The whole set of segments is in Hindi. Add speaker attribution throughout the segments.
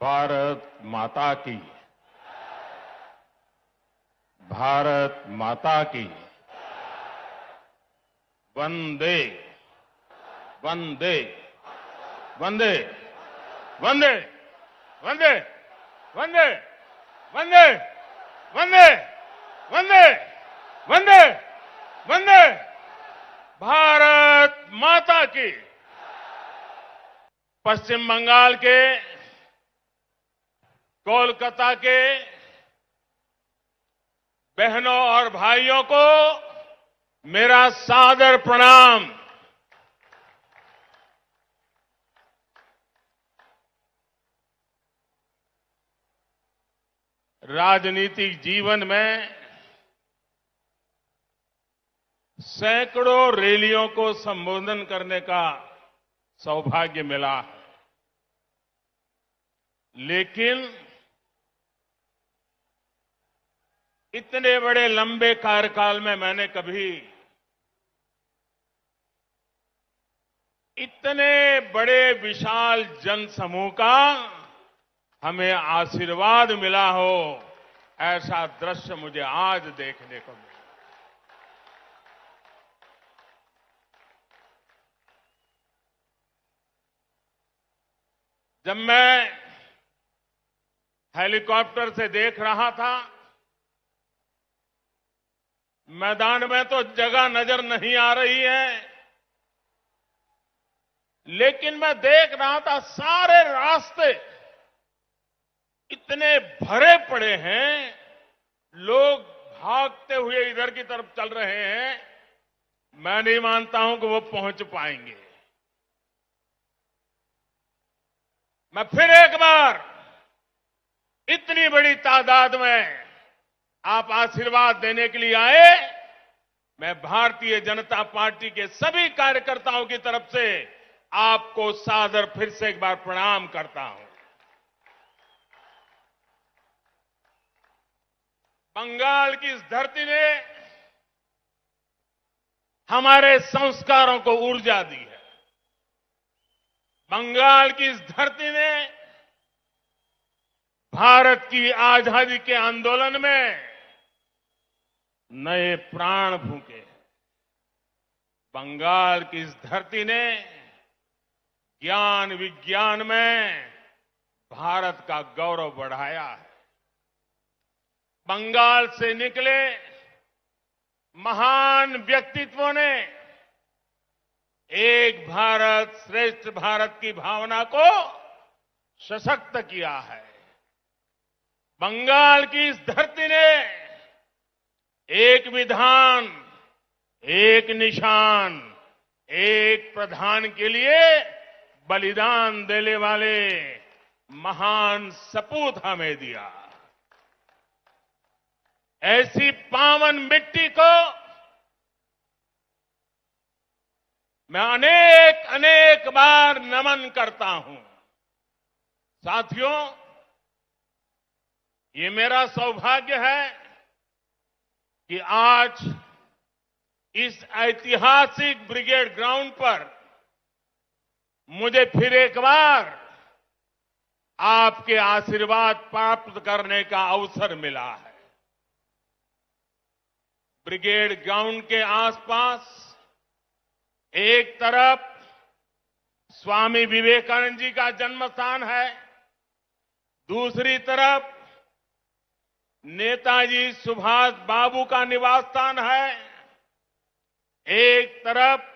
Speaker 1: भारत माता की। भारत माता की। वंदे वंदे वंदे वंदे वंदे वंदे वंदे वंदे वंदे वंदे वंदे भारत माता की। पश्चिम बंगाल के कोलकाता के बहनों और भाइयों को मेरा सादर प्रणाम। राजनीतिक जीवन में सैकड़ों रैलियों को संबोधन करने का सौभाग्य मिला है, लेकिन इतने बड़े लंबे कार्यकाल में मैंने कभी इतने बड़े विशाल जनसमूह का हमें आशीर्वाद मिला हो, ऐसा दृश्य मुझे आज देखने को मिला। जब मैं हेलीकॉप्टर से देख रहा था, मैदान में तो जगह नजर नहीं आ रही है, लेकिन मैं देख रहा था सारे रास्ते इतने भरे पड़े हैं, लोग भागते हुए इधर की तरफ चल रहे हैं। मैं नहीं मानता हूं कि वो पहुंच पाएंगे। मैं फिर एक बार इतनी बड़ी तादाद में आप आशीर्वाद देने के लिए आए, मैं भारतीय जनता पार्टी के सभी कार्यकर्ताओं की तरफ से आपको सादर फिर से एक बार प्रणाम करता हूं। बंगाल की इस धरती ने हमारे संस्कारों को ऊर्जा दी है। बंगाल की इस धरती ने भारत की आजादी के आंदोलन में नए प्राण फूंके हैं। बंगाल की इस धरती ने ज्ञान विज्ञान में भारत का गौरव बढ़ाया है। बंगाल से निकले महान व्यक्तित्वों ने एक भारत श्रेष्ठ भारत की भावना को सशक्त किया है। बंगाल की इस धरती ने एक विधान, एक निशान, एक प्रधान के लिए बलिदान देने वाले महान सपूत हमें दिया। ऐसी पावन मिट्टी को मैं अनेक अनेक बार नमन करता हूं। साथियों, ये मेरा सौभाग्य है कि आज इस ऐतिहासिक ब्रिगेड ग्राउंड पर मुझे फिर एक बार आपके आशीर्वाद प्राप्त करने का अवसर मिला है। ब्रिगेड ग्राउंड के आसपास एक तरफ स्वामी विवेकानंद जी का जन्म स्थान है, दूसरी तरफ नेताजी सुभाष बाबू का निवास स्थान है, एक तरफ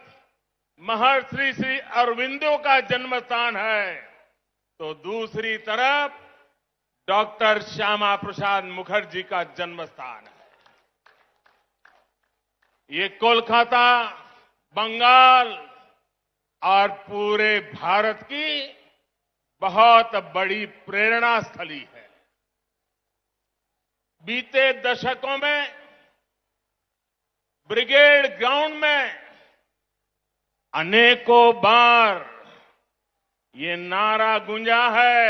Speaker 1: महर्षि श्री अरविंदो का जन्म स्थान है, तो दूसरी तरफ डॉक्टर श्यामा प्रसाद मुखर्जी का जन्म स्थान है। ये कोलकाता, बंगाल और पूरे भारत की बहुत बड़ी प्रेरणा स्थली है। बीते दशकों में ब्रिगेड ग्राउंड में अनेकों बार ये नारा गूंजा है,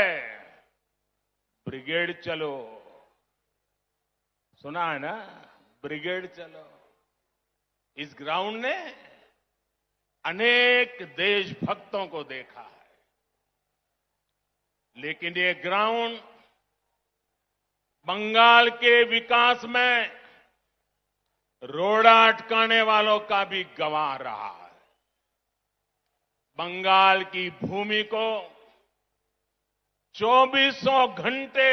Speaker 1: ब्रिगेड चलो। सुना है ना, ब्रिगेड चलो। इस ग्राउंड ने अनेक देशभक्तों को देखा है। लेकिन ये ग्राउंड बंगाल के विकास में रोड़ा अटकाने वालों का भी गवाह रहा है। बंगाल की भूमि को 2400 घंटे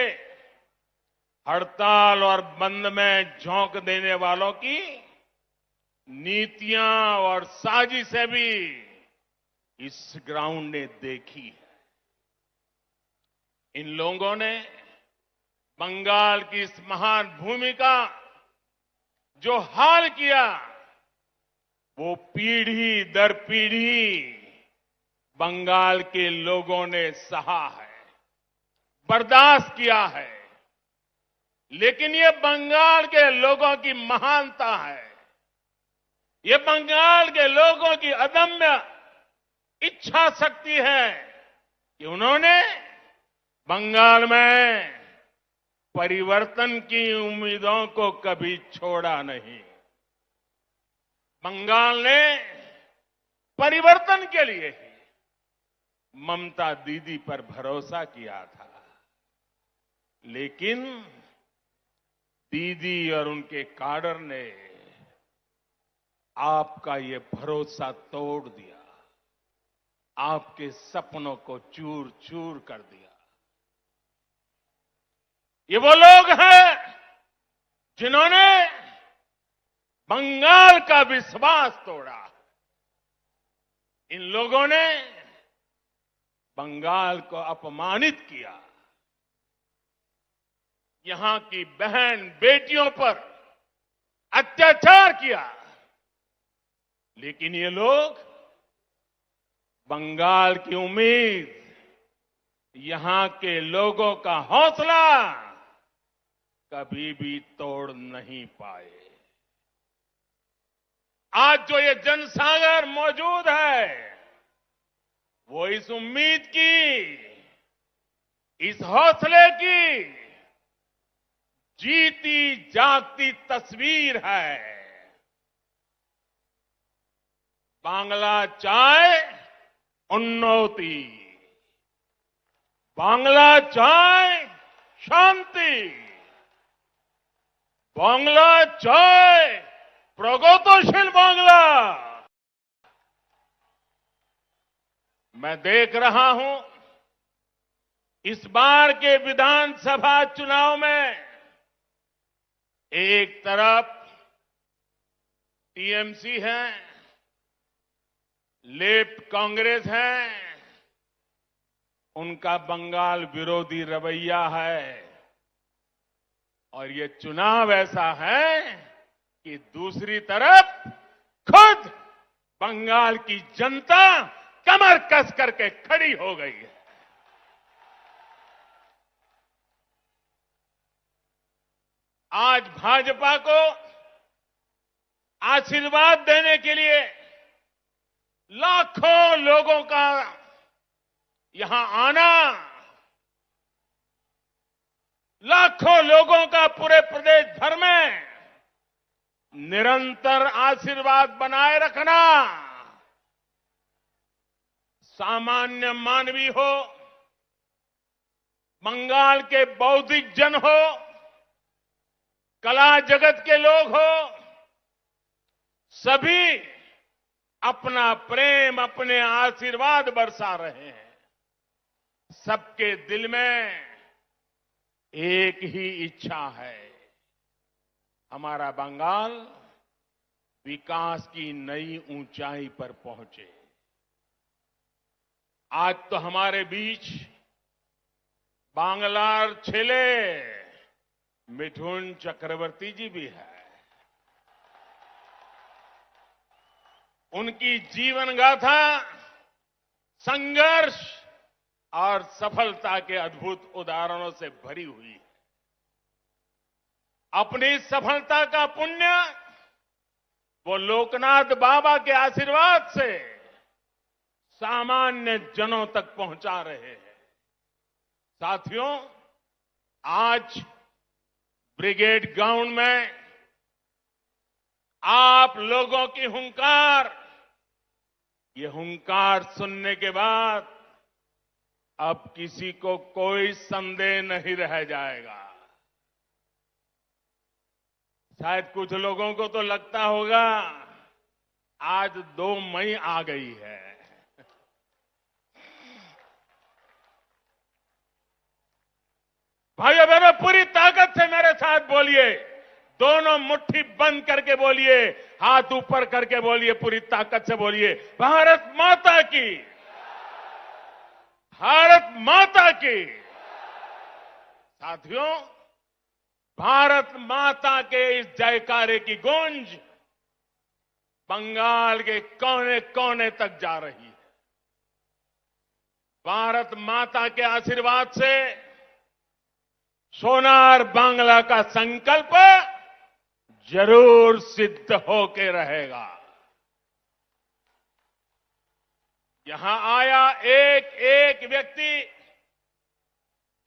Speaker 1: हड़ताल और बंद में झोंक देने वालों की नीतियां और साजिशें भी इस ग्राउंड ने देखी है। इन लोगों ने बंगाल की इस महान भूमि का जो हाल किया, वो पीढ़ी दर पीढ़ी बंगाल के लोगों ने सहा है, बर्दाश्त किया है। लेकिन ये बंगाल के लोगों की महानता है, ये बंगाल के लोगों की अदम्य इच्छा शक्ति है कि उन्होंने बंगाल में परिवर्तन की उम्मीदों को कभी छोड़ा नहीं। बंगाल ने परिवर्तन के लिए ही ममता दीदी पर भरोसा किया था, लेकिन दीदी और उनके काडर ने आपका ये भरोसा तोड़ दिया, आपके सपनों को चूर चूर कर दिया। ये वो लोग हैं जिन्होंने बंगाल का विश्वास तोड़ा। इन लोगों ने बंगाल को अपमानित किया, यहां की बहन बेटियों पर अत्याचार किया। लेकिन ये लोग बंगाल की उम्मीद, यहां के लोगों का हौसला कभी भी तोड़ नहीं पाए। आज जो ये जनसागर मौजूद है, वो इस उम्मीद की, इस हौसले की जीती जागती तस्वीर है। बांग्ला चाय उन्नति, बांग्ला चाय शांति, बांग्ला चाय प्रगतिशील बांग्ला। मैं देख रहा हूं इस बार के विधानसभा चुनाव में एक तरफ टीएमसी है, लेफ्ट कांग्रेस है, उनका बंगाल विरोधी रवैया है, और ये चुनाव ऐसा है कि दूसरी तरफ खुद बंगाल की जनता कमर कस करके खड़ी हो गई है। आज भाजपा को आशीर्वाद देने के लिए लाखों लोगों का यहां आना, लाखों लोगों का पूरे प्रदेश भर में निरंतर आशीर्वाद बनाए रखना, सामान्य मानवी हो, बंगाल के बौद्धिक जन हो, कला जगत के लोग हो, सभी अपना प्रेम, अपने आशीर्वाद बरसा रहे हैं। सबके दिल में एक ही इच्छा है, हमारा बंगाल विकास की नई ऊंचाई पर पहुंचे। आज तो हमारे बीच बांग्लार छेले मिठुन चक्रवर्ती जी भी है। उनकी जीवन गाथा संघर्ष और सफलता के अद्भुत उदाहरणों से भरी हुई है। अपनी सफलता का पुण्य वो लोकनाथ बाबा के आशीर्वाद से सामान्य जनों तक पहुंचा रहे हैं। साथियों, आज ब्रिगेड ग्राउंड में आप लोगों की हुंकार, ये हुंकार सुनने के बाद अब किसी को कोई संदेह नहीं रह जाएगा। शायद कुछ लोगों को तो लगता होगा आज 2 मई आ गई है। भाइयों बहनों, पूरी ताकत से मेरे साथ बोलिए, दोनों मुट्ठी बंद करके बोलिए, हाथ ऊपर करके बोलिए, पूरी ताकत से बोलिए, भारत माता की, भारत माता की। साथियों, भारत माता के इस जयकारे की गूंज बंगाल के कोने कोने तक जा रही है। भारत माता के आशीर्वाद से सोनार बांग्ला का संकल्प जरूर सिद्ध होके रहेगा। यहां आया एक एक व्यक्ति,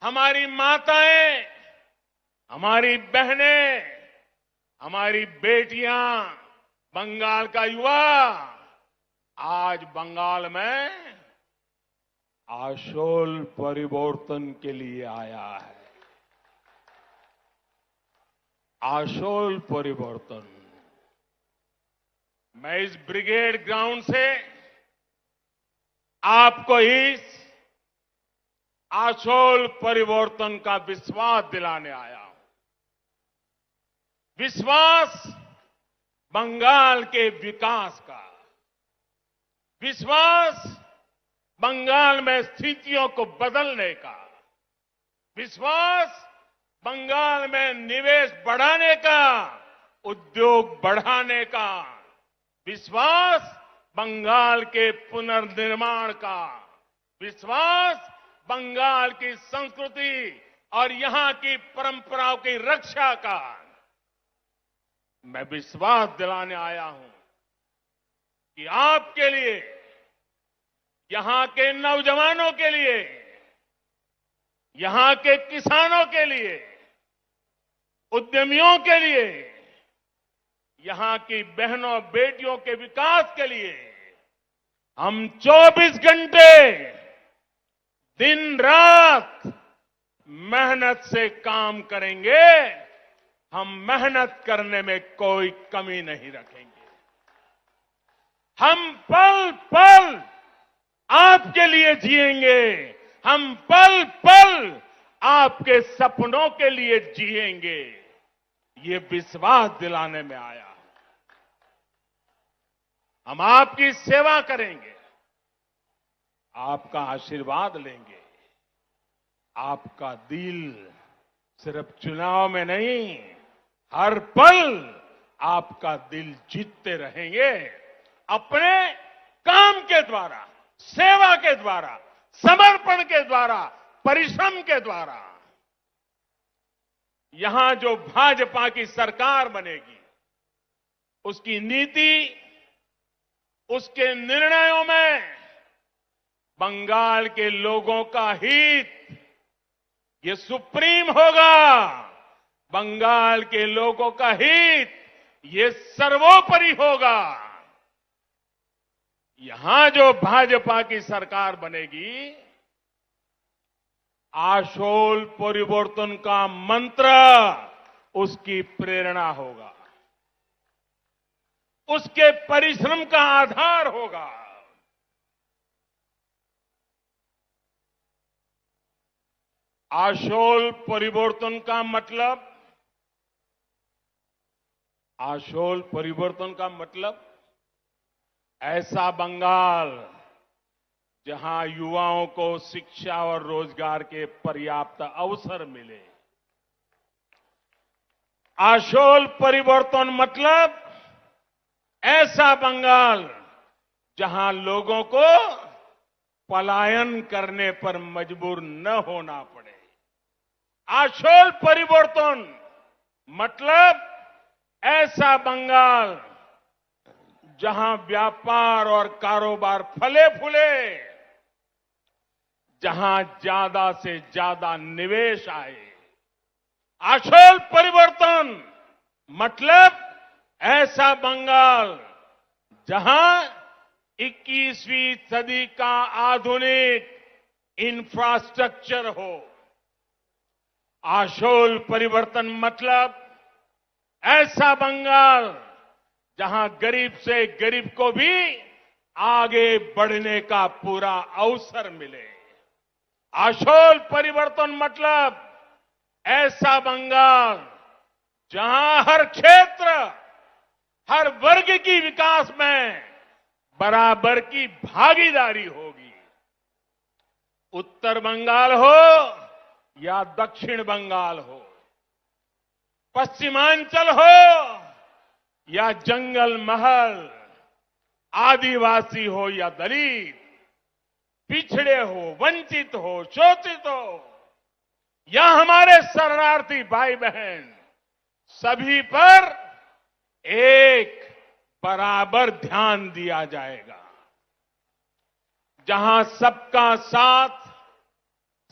Speaker 1: हमारी माताएं, हमारी बहनें, हमारी बेटियां, बंगाल का युवा आज बंगाल में आशोल परिवर्तन के लिए आया है। आशोल परिवर्तन। मैं इस ब्रिगेड ग्राउंड से आपको इस आशोल परिवर्तन का विश्वास दिलाने आया हूं। विश्वास बंगाल के विकास का, विश्वास बंगाल में स्थितियों को बदलने का, विश्वास बंगाल में निवेश बढ़ाने का, उद्योग बढ़ाने का, विश्वास बंगाल के पुनर्निर्माण का, विश्वास बंगाल की संस्कृति और यहां की परंपराओं की रक्षा का। मैं विश्वास दिलाने आया हूं कि आपके लिए, यहां के नौजवानों के लिए, यहां के किसानों के लिए, उद्यमियों के लिए, यहां की बहनों बेटियों के विकास के लिए हम 24 घंटे दिन रात मेहनत से काम करेंगे। हम मेहनत करने में कोई कमी नहीं रखेंगे। हम पल पल आपके लिए जिएंगे। हम पल पल आपके सपनों के लिए जिएंगे। ये विश्वास दिलाने में आया। हम आपकी सेवा करेंगे, आपका आशीर्वाद लेंगे। आपका दिल सिर्फ चुनाव में नहीं, हर पल आपका दिल जीतते रहेंगे। अपने काम के द्वारा, सेवा के द्वारा, समर्पण के द्वारा, परिश्रम के द्वारा। यहां जो भाजपा की सरकार बनेगी, उसकी नीति, उसके निर्णयों में बंगाल के लोगों का हित ये सुप्रीम होगा। बंगाल के लोगों का हित ये सर्वोपरि होगा। यहां जो भाजपा की सरकार बनेगी, आशोल परिवर्तन का मंत्र उसकी प्रेरणा होगा, उसके परिश्रम का आधार होगा। आशोल परिवर्तन का मतलब, आशोल परिवर्तन का मतलब ऐसा बंगाल जहां युवाओं को शिक्षा और रोजगार के पर्याप्त अवसर मिले। आशोल परिवर्तन मतलब ऐसा बंगाल जहां लोगों को पलायन करने पर मजबूर न होना पड़े। आशोल परिवर्तन मतलब ऐसा बंगाल जहां व्यापार और कारोबार फले फूले, जहां ज्यादा से ज्यादा निवेश आए। आशोल परिवर्तन मतलब ऐसा बंगाल जहां 21वीं सदी का आधुनिक इंफ्रास्ट्रक्चर हो। आशोल परिवर्तन मतलब ऐसा बंगाल जहां गरीब से गरीब को भी आगे बढ़ने का पूरा अवसर मिले। आशोल परिवर्तन मतलब ऐसा बंगाल जहां हर क्षेत्र, हर वर्ग की विकास में बराबर की भागीदारी होगी। उत्तर बंगाल हो या दक्षिण बंगाल हो, पश्चिमांचल हो या जंगल महल, आदिवासी हो या दलित, पिछड़े हो, वंचित हो, शोषित हो या हमारे शरणार्थी भाई बहन, सभी पर एक बराबर ध्यान दिया जाएगा। जहां सबका साथ,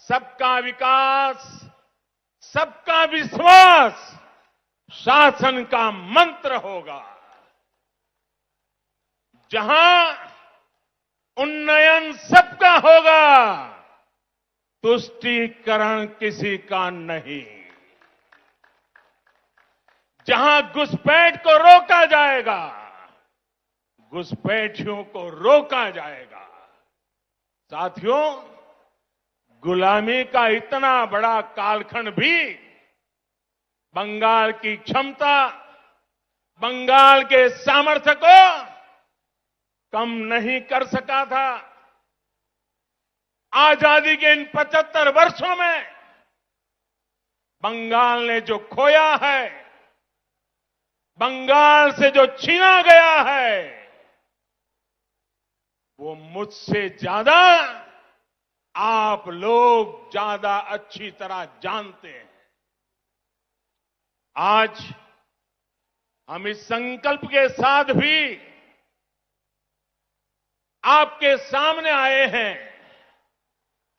Speaker 1: सबका विकास, सबका विश्वास शासन का मंत्र होगा। जहां उन्नयन सबका होगा, तुष्टीकरण किसी का नहीं। जहां घुसपैठ को रोका जाएगा, घुसपैठियों को रोका जाएगा। साथियों, गुलामी का इतना बड़ा कालखंड भी बंगाल की क्षमता, बंगाल के सामर्थ्य को कम नहीं कर सका था। आजादी के इन 75 वर्षों में बंगाल ने जो खोया है, बंगाल से जो छीना गया है, वो मुझसे ज्यादा आप लोग ज्यादा अच्छी तरह जानते हैं। आज हम इस संकल्प के साथ भी आपके सामने आए हैं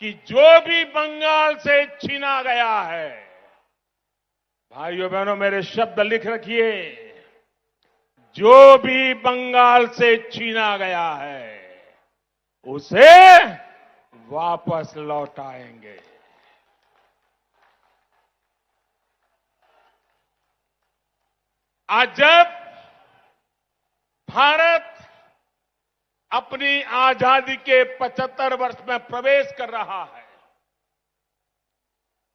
Speaker 1: कि जो भी बंगाल से छीना गया है, भाइयों बहनों मेरे शब्द लिख रखिए, जो भी बंगाल से छीना गया है उसे वापस लौटाएंगे। आज जब भारत अपनी आजादी के 75 वर्ष में प्रवेश कर रहा है,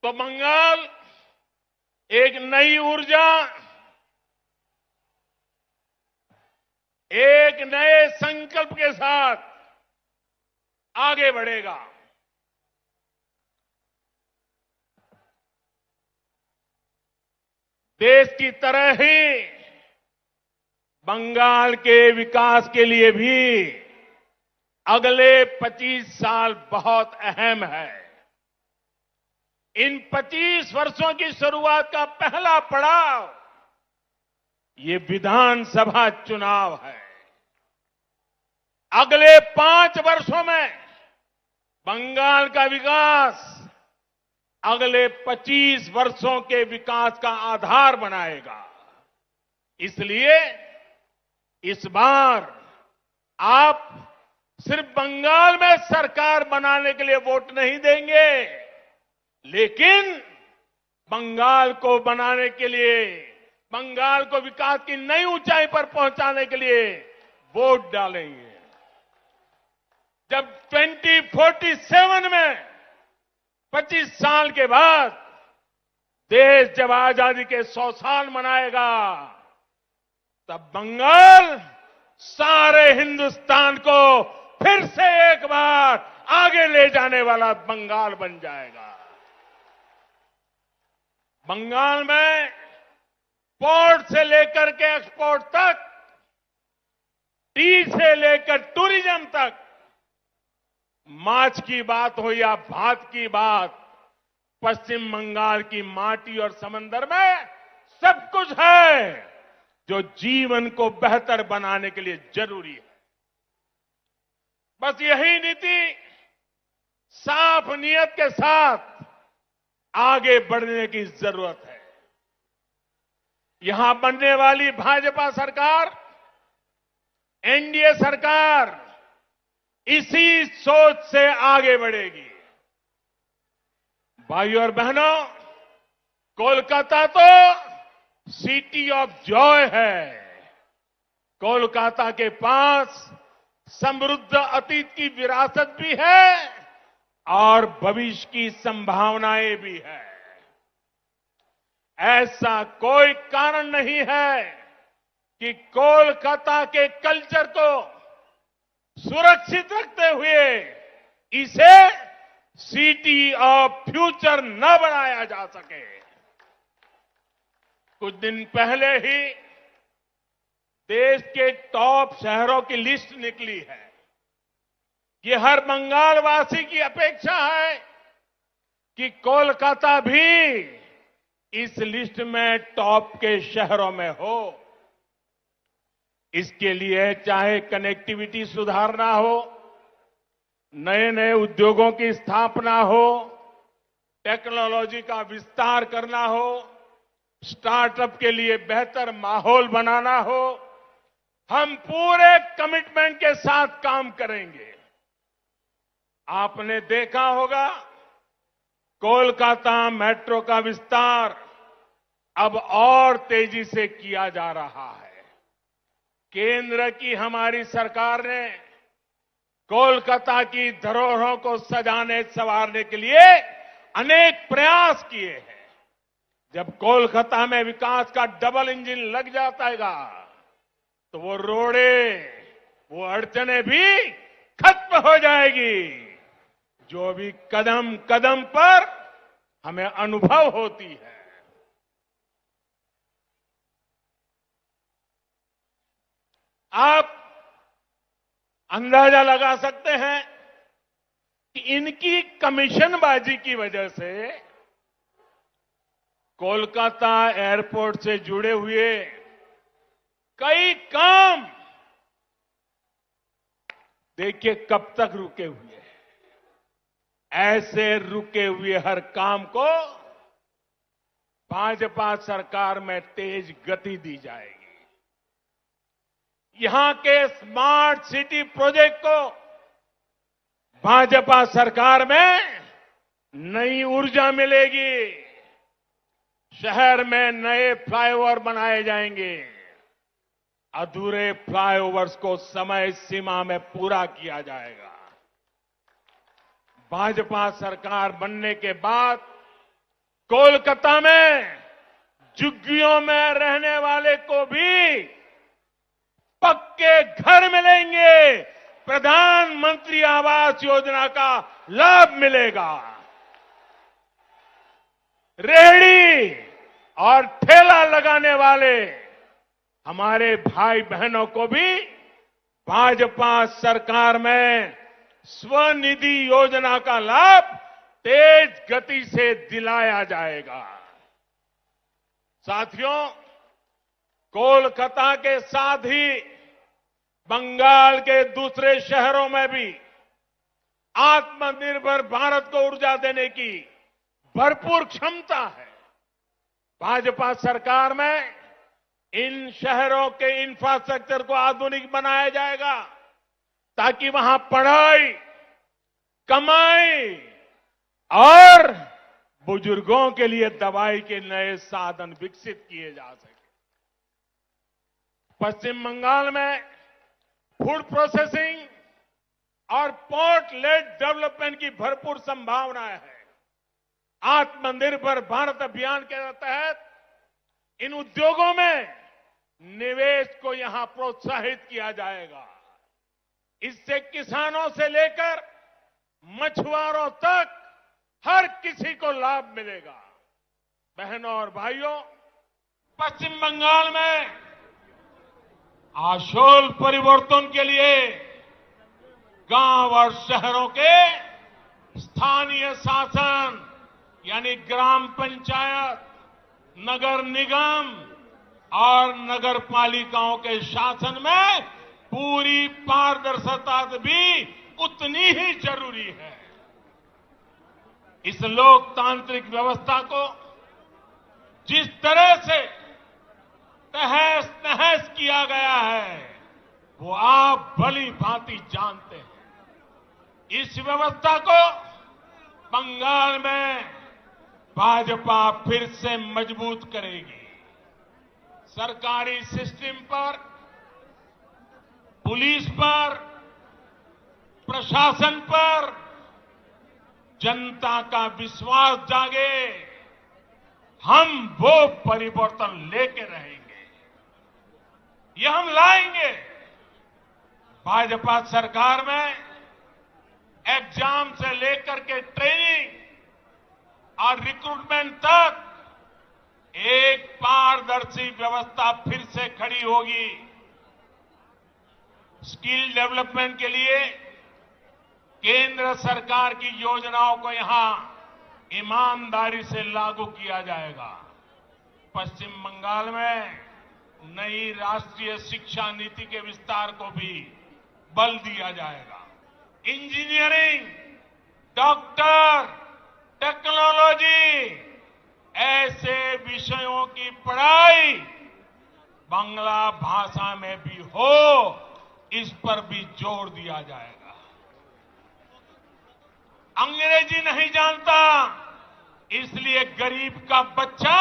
Speaker 1: तो बंगाल एक नई ऊर्जा, एक नए संकल्प के साथ आगे बढ़ेगा। देश की तरह ही बंगाल के विकास के लिए भी अगले 25 साल बहुत अहम है। इन 25 वर्षों की शुरुआत का पहला पड़ाव ये विधानसभा चुनाव है। अगले 5 वर्षों में बंगाल का विकास अगले 25 वर्षों के विकास का आधार बनाएगा। इसलिए इस बार आप सिर्फ बंगाल में सरकार बनाने के लिए वोट नहीं देंगे, लेकिन बंगाल को बनाने के लिए, बंगाल को विकास की नई ऊंचाई पर पहुंचाने के लिए वोट डालेंगे। जब 2047 में 25 साल के बाद देश जब आजादी के 100 साल मनाएगा, तब बंगाल सारे हिंदुस्तान को फिर से एक बार आगे ले जाने वाला बंगाल बन जाएगा। बंगाल में पोर्ट से लेकर के एक्सपोर्ट तक, टी से लेकर टूरिज्म तक, माछ की बात हो या भात की बात, पश्चिम बंगाल की माटी और समंदर में सब कुछ है जो जीवन को बेहतर बनाने के लिए जरूरी है। बस यही नीति साफ नियत के साथ आगे बढ़ने की जरूरत है। यहां बनने वाली भाजपा सरकार, एनडीए सरकार इसी सोच से आगे बढ़ेगी। भाइयों और बहनों, कोलकाता तो सिटी ऑफ जॉय है। कोलकाता के पास समृद्ध अतीत की विरासत भी है और भविष्य की संभावनाएं भी है। ऐसा कोई कारण नहीं है कि कोलकाता के कल्चर को सुरक्षित रखते हुए इसे सिटी ऑफ फ्यूचर न बनाया जा सके। कुछ दिन पहले ही देश के टॉप शहरों की लिस्ट निकली है। ये हर बंगाल वासी की अपेक्षा है कि कोलकाता भी इस लिस्ट में टॉप के शहरों में हो। इसके लिए चाहे कनेक्टिविटी सुधारना हो, नए नए उद्योगों की स्थापना हो, टेक्नोलॉजी का विस्तार करना हो, स्टार्टअप के लिए बेहतर माहौल बनाना हो, हम पूरे कमिटमेंट के साथ काम करेंगे। आपने देखा होगा कोलकाता मेट्रो का विस्तार अब और तेजी से किया जा रहा है। केंद्र की हमारी सरकार ने कोलकाता की धरोहरों को सजाने संवारने के लिए अनेक प्रयास किए हैं। जब कोलकाता में विकास का डबल इंजन लग जाएगा तो वो रोड़े, वो अड़चने भी खत्म हो जाएगी जो भी कदम कदम पर हमें अनुभव होती है। आप अंदाजा लगा सकते हैं कि इनकी कमीशनबाजी की वजह से कोलकाता एयरपोर्ट से जुड़े हुए कई काम देखिए कब तक रुके हुए हैं। ऐसे रुके हुए हर काम को भाजपा सरकार में तेज गति दी जाएगी। यहां के स्मार्ट सिटी प्रोजेक्ट को भाजपा सरकार में नई ऊर्जा मिलेगी। शहर में नए फ्लाईओवर बनाए जाएंगे। अधूरे फ्लाईओवर्स को समय सीमा में पूरा किया जाएगा। भाजपा सरकार बनने के बाद कोलकाता में झुग्गियों में रहने वाले को भी पक्के घर मिलेंगे। प्रधानमंत्री आवास योजना का लाभ मिलेगा। रेहड़ी और ठेला लगाने वाले हमारे भाई बहनों को भी भाजपा सरकार में स्वनिधि योजना का लाभ तेज गति से दिलाया जाएगा। साथियों, कोलकाता के साथ ही बंगाल के दूसरे शहरों में भी आत्मनिर्भर भारत को ऊर्जा देने की भरपूर क्षमता है। भाजपा सरकार में इन शहरों के इंफ्रास्ट्रक्चर को आधुनिक बनाया जाएगा ताकि वहां पढ़ाई, कमाई और बुजुर्गों के लिए दवाई के नए साधन विकसित किए जा सके। पश्चिम बंगाल में फूड प्रोसेसिंग और पोर्ट लेड डेवलपमेंट की भरपूर संभावनाएं हैं। आत्मनिर्भर भारत अभियान के तहत इन उद्योगों में निवेश को यहां प्रोत्साहित किया जाएगा। इससे किसानों से लेकर मछुआरों तक हर किसी को लाभ मिलेगा। बहनों और भाइयों, पश्चिम बंगाल में आशोल परिवर्तन के लिए गांव और शहरों के स्थानीय शासन यानी ग्राम पंचायत, नगर निगम और नगर पालिकाओं के शासन में पूरी पारदर्शिता भी उतनी ही जरूरी है। इस लोकतांत्रिक व्यवस्था को जिस तरह से तहस नहस किया गया है वो आप भली भांति जानते हैं। इस व्यवस्था को बंगाल में भाजपा फिर से मजबूत करेगी। सरकारी सिस्टम पर, पुलिस पर, प्रशासन पर जनता का विश्वास जागे, हम वो परिवर्तन लेके रहेंगे, ये हम लाएंगे। भाजपा सरकार में एग्जाम से लेकर के ट्रेनिंग और रिक्रूटमेंट तक एक पारदर्शी व्यवस्था फिर से खड़ी होगी। स्किल डेवलपमेंट के लिए केंद्र सरकार की योजनाओं को यहां ईमानदारी से लागू किया जाएगा। पश्चिम बंगाल में नई राष्ट्रीय शिक्षा नीति के विस्तार को भी बल दिया जाएगा। इंजीनियरिंग, डॉक्टर, टेक्नोलॉजी, ऐसे विषयों की पढ़ाई बांग्ला भाषा में भी हो, इस पर भी जोर दिया जाएगा। अंग्रेजी नहीं जानता, इसलिए गरीब का बच्चा,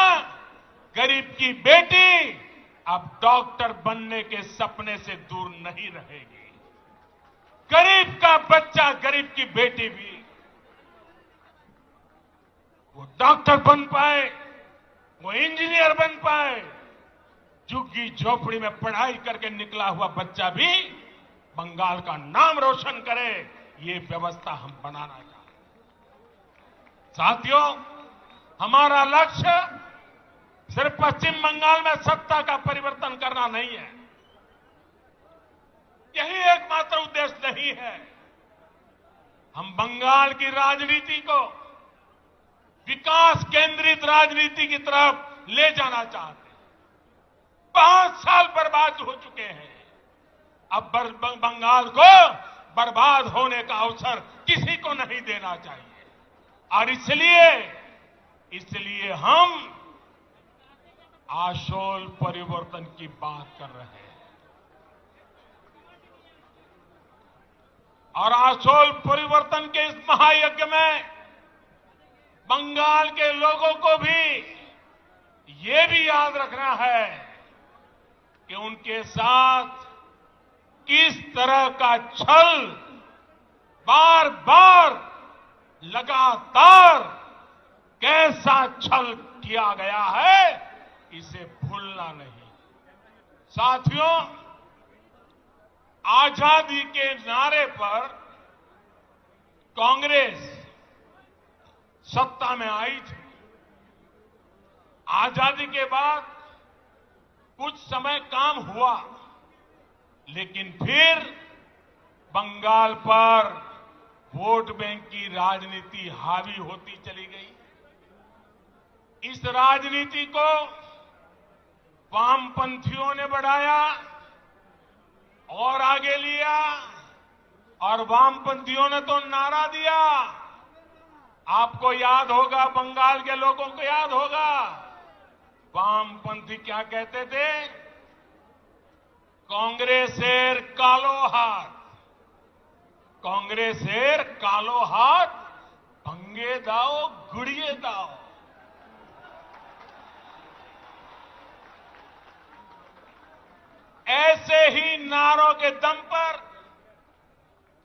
Speaker 1: गरीब की बेटी अब डॉक्टर बनने के सपने से दूर नहीं रहेगी। गरीब का बच्चा, गरीब की बेटी भी वो डॉक्टर बन पाए, वो इंजीनियर बन पाए। झुग्गी झोपड़ी में पढ़ाई करके निकला हुआ बच्चा भी बंगाल का नाम रोशन करे, ये व्यवस्था हम बनाना चाहते हैं। साथियों, हमारा लक्ष्य सिर्फ पश्चिम बंगाल में सत्ता का परिवर्तन करना नहीं है, यही एकमात्र उद्देश्य नहीं है। हम बंगाल की राजनीति को विकास केंद्रित राजनीति की तरफ ले जाना चाहते हैं। 5 साल बर्बाद हो चुके हैं, अब बंगाल को बर्बाद होने का अवसर किसी को नहीं देना चाहिए। और इसलिए हम आशोल परिवर्तन की बात कर रहे हैं। और आशोल परिवर्तन के इस महायज्ञ में बंगाल के लोगों को भी ये भी याद रखना है कि उनके साथ किस तरह का छल बार बार लगातार कैसा छल किया गया है, इसे भूलना नहीं। साथियों, आजादी के नारे पर कांग्रेस सत्ता में आई थी। आजादी के बाद कुछ समय काम हुआ, लेकिन फिर बंगाल पर वोट बैंक की राजनीति हावी होती चली गई। इस राजनीति को वामपंथियों ने बढ़ाया और आगे लिया, और वामपंथियों ने तो नारा दिया। आपको याद होगा, बंगाल के लोगों को याद होगा, वामपंथी क्या कहते थे? कांग्रेसेर कालो हाथ, कांग्रेसेर कालो हाथ भंगे दाओ गुड़िए दाओ। ऐसे ही नारों के दम पर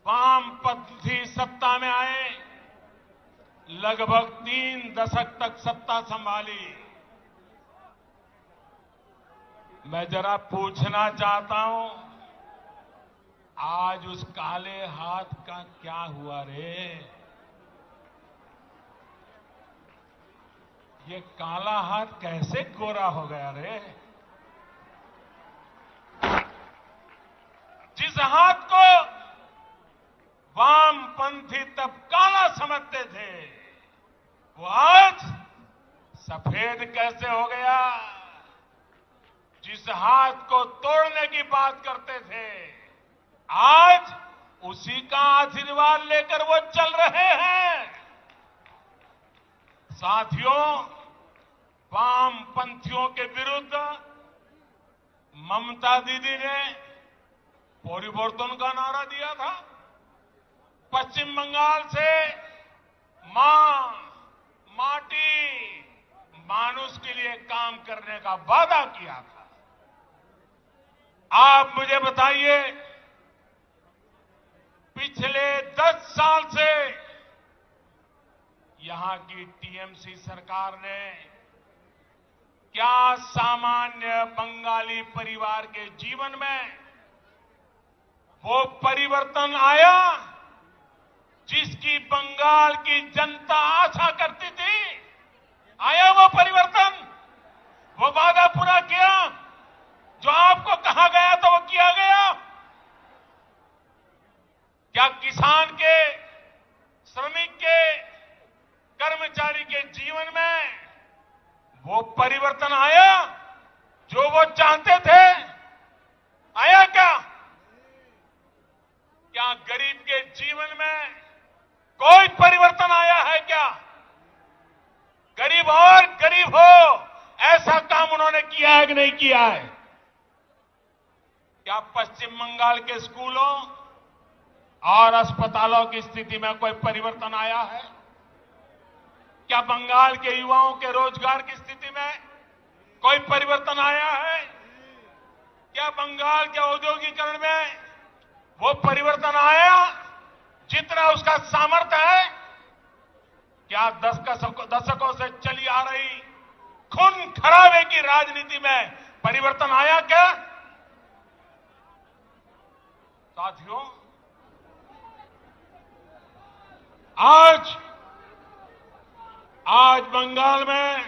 Speaker 1: वामपंथी सत्ता में आए, लगभग 3 दशक तक सत्ता संभाली। मैं जरा पूछना चाहता हूं, आज उस काले हाथ का क्या हुआ रे? ये काला हाथ कैसे गोरा हो गया रे? जिस हाथ को वामपंथी तब काला समझते थे, वो आज सफेद कैसे हो गया? जिस हाथ को तोड़ने की बात करते थे, आज उसी का आशीर्वाद लेकर वो चल रहे हैं। साथियों, वामपंथियों के विरुद्ध ममता दीदी ने परिवर्तन का नारा दिया था। पश्चिम बंगाल से मां माटी मानुष के लिए काम करने का वादा किया था। आप मुझे बताइए, पिछले 10 साल से यहां की टीएमसी सरकार ने क्या सामान्य बंगाली परिवार के जीवन में वो परिवर्तन आया जिसकी बंगाल की जनता आशा करती थी? आया वो परिवर्तन? वो वादा पूरा किया? जो आपको कहा गया था वो किया गया? क्या किसान के, श्रमिक के, कर्मचारी के जीवन में वो परिवर्तन आया जो वो चाहते थे? आया क्या? क्या गरीब के जीवन में कोई परिवर्तन आया है क्या? गरीब और गरीब हो ऐसा काम उन्होंने किया है कि नहीं किया है? क्या पश्चिम बंगाल के स्कूलों और अस्पतालों की स्थिति में कोई परिवर्तन आया है? क्या बंगाल के युवाओं के रोजगार की स्थिति में कोई परिवर्तन आया है? क्या बंगाल के औद्योगिकरण में वो परिवर्तन आया जितना उसका सामर्थ्य है? क्या दशकों से चली आ रही खून खराबे की राजनीति में परिवर्तन आया क्या? साथियों, आज बंगाल में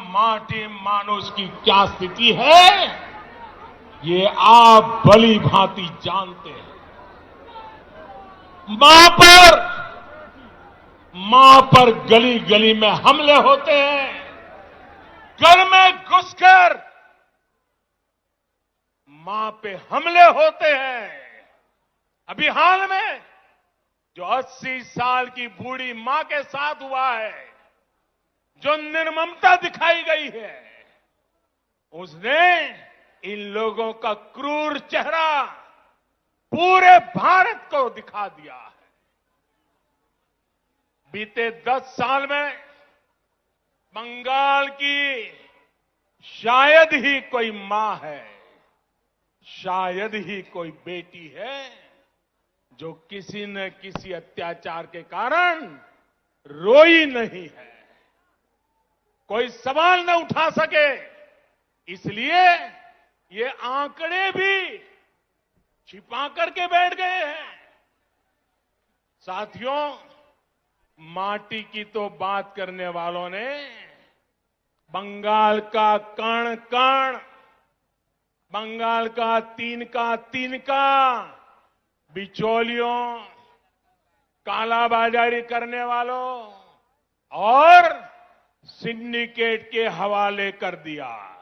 Speaker 1: माटी मानुष की क्या स्थिति है, ये आप भली भांति जानते हैं। मां पर गली गली में हमले होते हैं, घर में घुसकर मां पे हमले होते हैं। अभी हाल में जो 80 साल की बूढ़ी मां के साथ हुआ है, जो निर्ममता दिखाई गई है, उसने इन लोगों का क्रूर चेहरा पूरे भारत को दिखा दिया है। बीते 10 साल में बंगाल की शायद ही कोई मां है, शायद ही कोई बेटी है जो किसी न किसी अत्याचार के कारण रोई नहीं है, कोई सवाल न उठा सके। इसलिए ये आंकड़े भी छिपा करके बैठ गए हैं। साथियों, माटी की तो बात करने वालों ने बंगाल का कण कण, बंगाल का तिनका बिचौलियों, कालाबाजारी करने वालों और सिंडिकेट के हवाले कर दिया।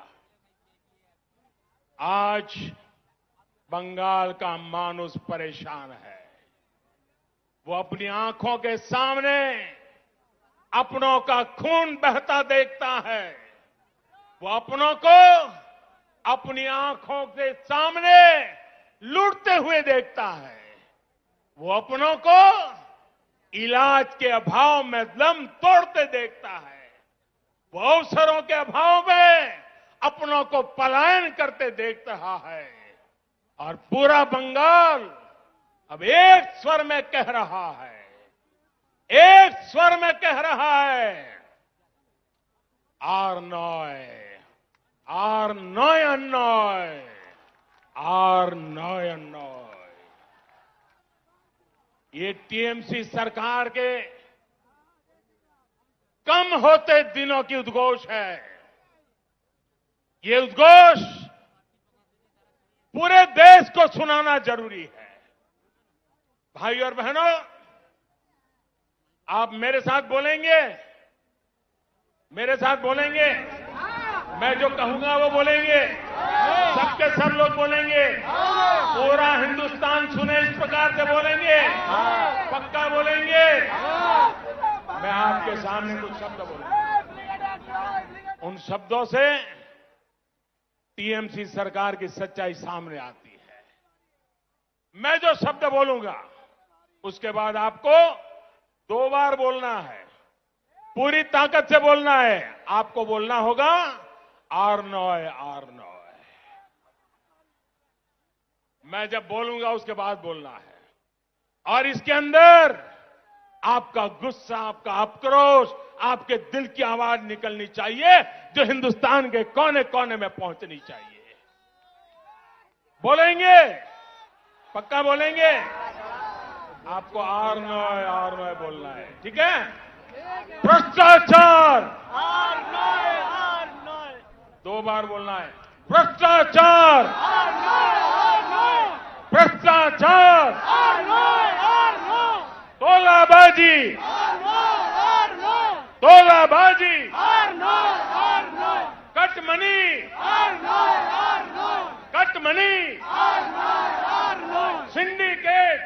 Speaker 1: आज बंगाल का मानुष परेशान है। वो अपनी आंखों के सामने अपनों का खून बहता देखता है। वो अपनों को अपनी आंखों के सामने लूटते हुए देखता है। वो अपनों को इलाज के अभाव में दम तोड़ते देखता है। वो अवसरों के अभाव में अपनों को पलायन करते देख रहा है। और पूरा बंगाल अब एक स्वर में कह रहा है, एक स्वर में कह रहा है, आर नॉय ये टीएमसी सरकार के कम होते दिनों की उद्घोष है। ये उद्घोष पूरे देश को सुनाना जरूरी है। भाई और बहनों, आप मेरे साथ बोलेंगे, मेरे साथ बोलेंगे। मैं जो कहूंगा वो बोलेंगे, सबके सब लोग बोलेंगे, पूरा हिंदुस्तान सुने इस प्रकार से बोलेंगे, पक्का बोलेंगे। मैं आपके सामने कुछ शब्द बोलूंगा, उन शब्दों से टीएमसी सरकार की सच्चाई सामने आती है। मैं जो शब्द बोलूंगा उसके बाद आपको 2 बार बोलना है, पूरी ताकत से बोलना है। आपको बोलना होगा आरनॉय आरनॉय। मैं जब बोलूंगा उसके बाद बोलना है, और इसके अंदर आपका गुस्सा, आपका आक्रोश, आपके दिल की आवाज निकलनी चाहिए, जो हिंदुस्तान के कोने कोने में पहुंचनी चाहिए। बोलेंगे? पक्का बोलेंगे? आपको आरनॉय आरनॉय बोलना है, ठीक है? भ्रष्टाचार, 2 बार बोलना है। भ्रष्टाचार, भ्रष्टाचार, तोलाबाजी, तोलाबाजी, कटमनी, कटमनी, सिंडिकेट,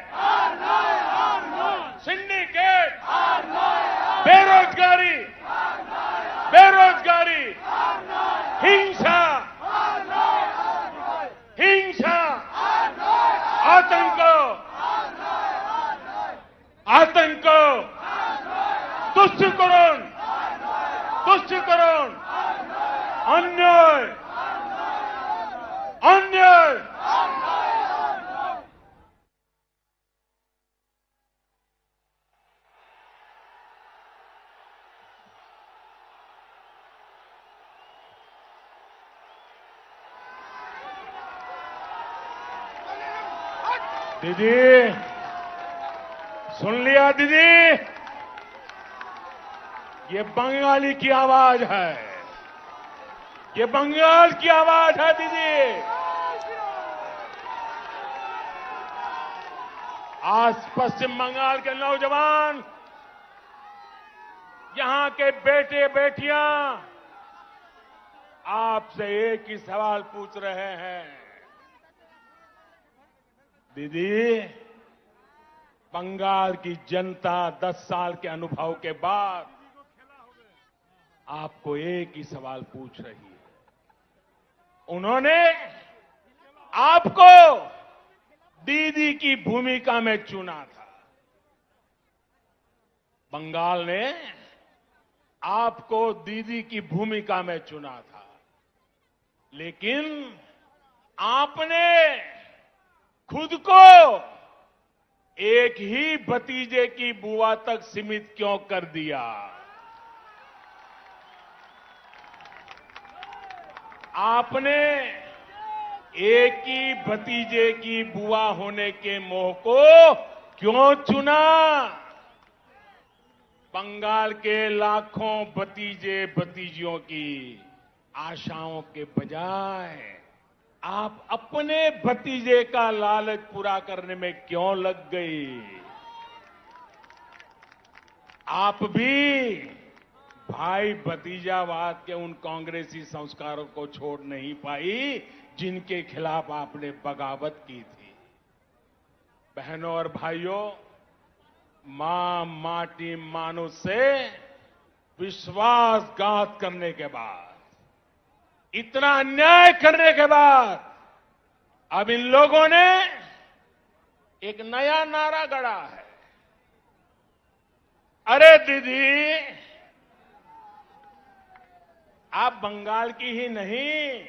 Speaker 1: सिंडिकेट, बेरोजगारी, बेरोजगारी, हिंसा, हिंसा, आतंक, आतंक, तुष्टिकरण, तुष्टिकरण, अन्याय, अन्याय। दीदी, सुन लिया दीदी? ये बंगाली की आवाज है, ये बंगाल की आवाज है दीदी। आज पश्चिम बंगाल के नौजवान, यहां के बेटे बेटियां आपसे एक ही सवाल पूछ रहे हैं। दीदी, बंगाल की जनता 10 साल के अनुभव के बाद आपको एक ही सवाल पूछ रही है। उन्होंने आपको दीदी की भूमिका में चुना था। बंगाल ने आपको दीदी की भूमिका में चुना था, लेकिन आपने खुद को एक ही भतीजे की बुआ तक सीमित क्यों कर दिया? आपने एक ही भतीजे की बुआ होने के मोह को क्यों चुना? बंगाल के लाखों भतीजे भतीजियों की आशाओं के बजाय आप अपने भतीजे का लालच पूरा करने में क्यों लग गई? आप भी भाई भतीजावाद के उन कांग्रेसी संस्कारों को छोड़ नहीं पाई जिनके खिलाफ आपने बगावत की थी। बहनों और भाइयों, मां माटी मानुष से विश्वासघात करने के बाद, इतना अन्याय करने के बाद, अब इन लोगों ने एक नया नारा गढ़ा है। अरे दीदी, आप बंगाल की ही नहीं,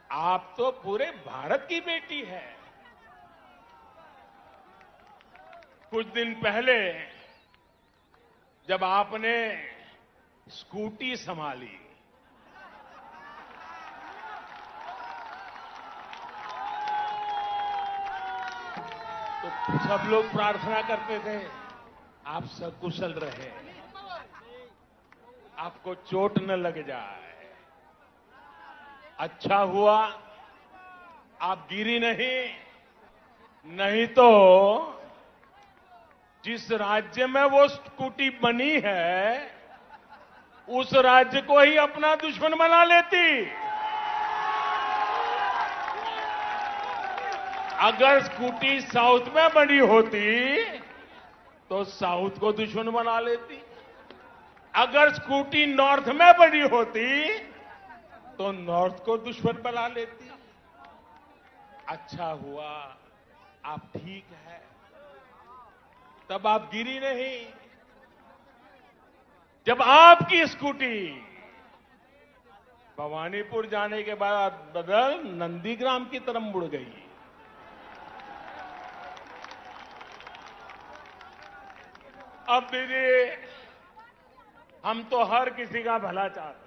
Speaker 1: आप तो पूरे भारत की बेटी है। कुछ दिन पहले जब आपने स्कूटी संभाली, तो सब लोग प्रार्थना करते थे आप सकुशल रहे, आपको चोट न लग जाए। अच्छा हुआ आप गिरी नहीं, नहीं तो जिस राज्य में वो स्कूटी बनी है, उस राज्य को ही अपना दुश्मन बना लेती। अगर स्कूटी साउथ में बनी होती तो साउथ को दुश्मन बना लेती, अगर स्कूटी नॉर्थ में बनी होती तो नॉर्थ को दुश्मन बना लेती। अच्छा हुआ आप ठीक है। तब आप गिरी नहीं। जब आपकी स्कूटी भवानीपुर जाने के बाद बदल नंदीग्राम की तरफ मुड़ गई। अब दीदी, हम तो हर किसी का भला चाहते,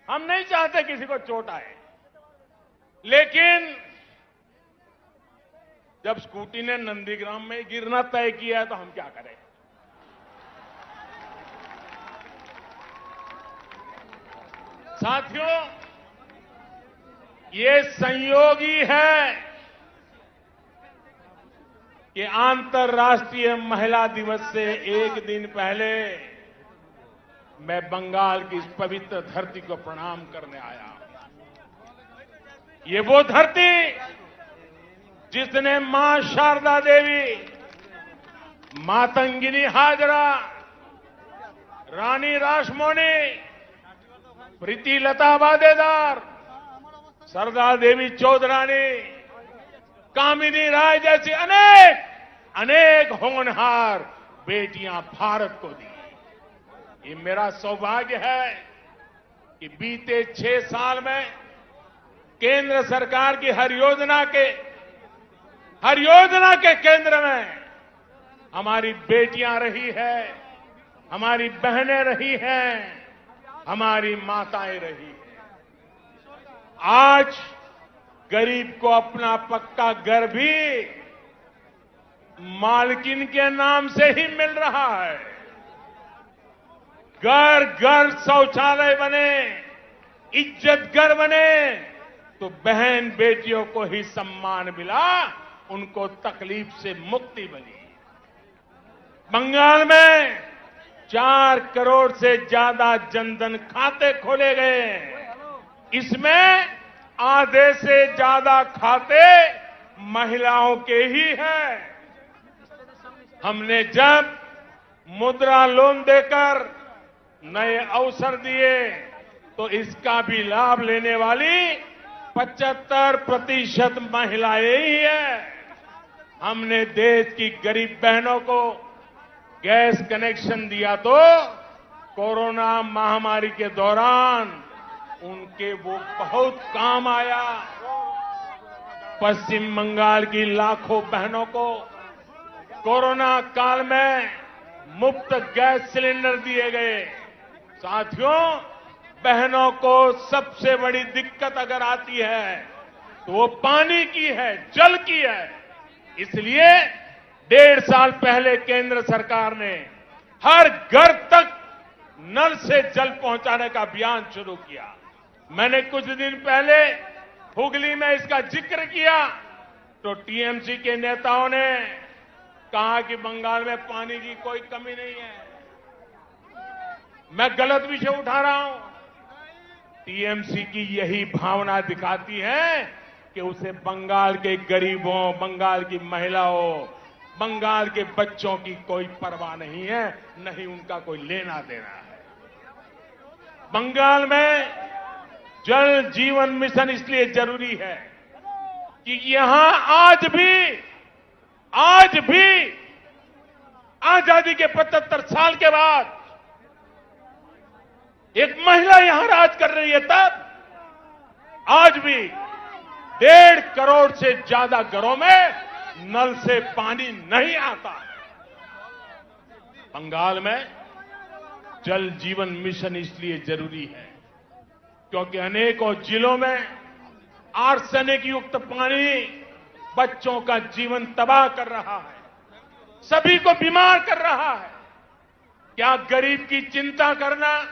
Speaker 1: हम नहीं चाहते किसी को चोट आए, लेकिन जब स्कूटी ने नंदीग्राम में गिरना तय किया है तो हम क्या करें। साथियों, ये संयोग ही है कि अंतर्राष्ट्रीय महिला दिवस से एक दिन पहले मैं बंगाल की इस पवित्र धरती को प्रणाम करने आया। ये वो धरती जिसने मां शारदा देवी, मातंगिनी हाजरा, रानी रासमोनी, प्रीति लता वादेदार, सरदार देवी चौधरानी, कामिनी राय जैसी अनेक होनहार बेटियां भारत को दी। ये मेरा सौभाग्य है कि बीते 6 साल में केंद्र सरकार की हर योजना के केंद्र में हमारी बेटियां रही है, हमारी बहनें रही हैं, हमारी माताएं रही हैं। आज गरीब को अपना पक्का घर भी मालकिन के नाम से ही मिल रहा है। घर घर शौचालय बने, इज्जत घर बने, तो बहन बेटियों को ही सम्मान मिला, उनको तकलीफ से मुक्ति मिली। बंगाल में 4 करोड़ से ज्यादा जनधन खाते खोले गए। इसमें आधे से ज्यादा खाते महिलाओं के ही हैं। हमने जब मुद्रा लोन देकर नए अवसर दिए तो इसका भी लाभ लेने वाली 75% महिलाएं ही हैं। हमने देश की गरीब बहनों को गैस कनेक्शन दिया तो कोरोना महामारी के दौरान उनके वो बहुत काम आया। पश्चिम बंगाल की लाखों बहनों को कोरोना काल में मुफ्त गैस सिलेंडर दिए गए। साथियों, बहनों को सबसे बड़ी दिक्कत अगर आती है तो वो पानी की है, जल की है। इसलिए 1.5 साल पहले केंद्र सरकार ने हर घर तक नल से जल पहुंचाने का अभियान शुरू किया। मैंने कुछ दिन पहले हुगली में इसका जिक्र किया तो टीएमसी के नेताओं ने कहा कि बंगाल में पानी की कोई कमी नहीं है। मैं गलत विषय उठा रहा हूं। टीएमसी की यही भावना दिखाती है कि उसे बंगाल के गरीबों, बंगाल की महिलाओं, बंगाल के बच्चों की कोई परवाह नहीं है, नहीं उनका कोई लेना देना है। बंगाल में जल जीवन मिशन इसलिए जरूरी है कि यहां आज भी आजादी के 75 साल के बाद एक महिला यहां राज कर रही है, तब आज भी 1.5 करोड़ से ज्यादा घरों में नल से पानी नहीं आता। बंगाल में जल जीवन मिशन इसलिए जरूरी है क्योंकि अनेकों जिलों में आर्सेनिक युक्त पानी बच्चों का जीवन तबाह कर रहा है, सभी को बीमार कर रहा है। क्या गरीब की चिंता करना,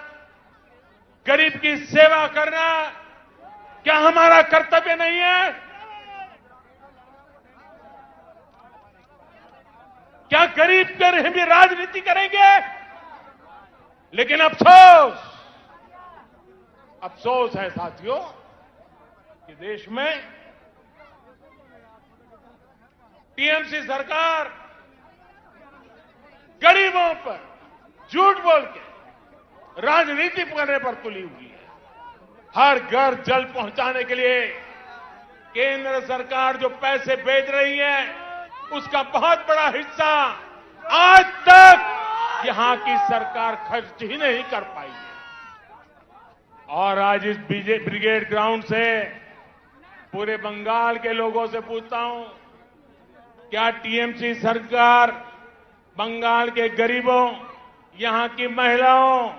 Speaker 1: गरीब की सेवा करना क्या हमारा कर्तव्य नहीं है? क्या गरीब के भी राजनीति करेंगे? लेकिन अफसोस है साथियों कि देश में टीएमसी सरकार गरीबों पर झूठ बोल के राजनीति करने पर तुली हुई है। हर घर जल पहुंचाने के लिए केंद्र सरकार जो पैसे भेज रही है उसका बहुत बड़ा हिस्सा आज तक यहां की सरकार खर्च ही नहीं कर पाई है। और आज इस ब्रिगेड ग्राउंड से पूरे बंगाल के लोगों से पूछता हूं, क्या टीएमसी सरकार बंगाल के गरीबों, यहां की महिलाओं,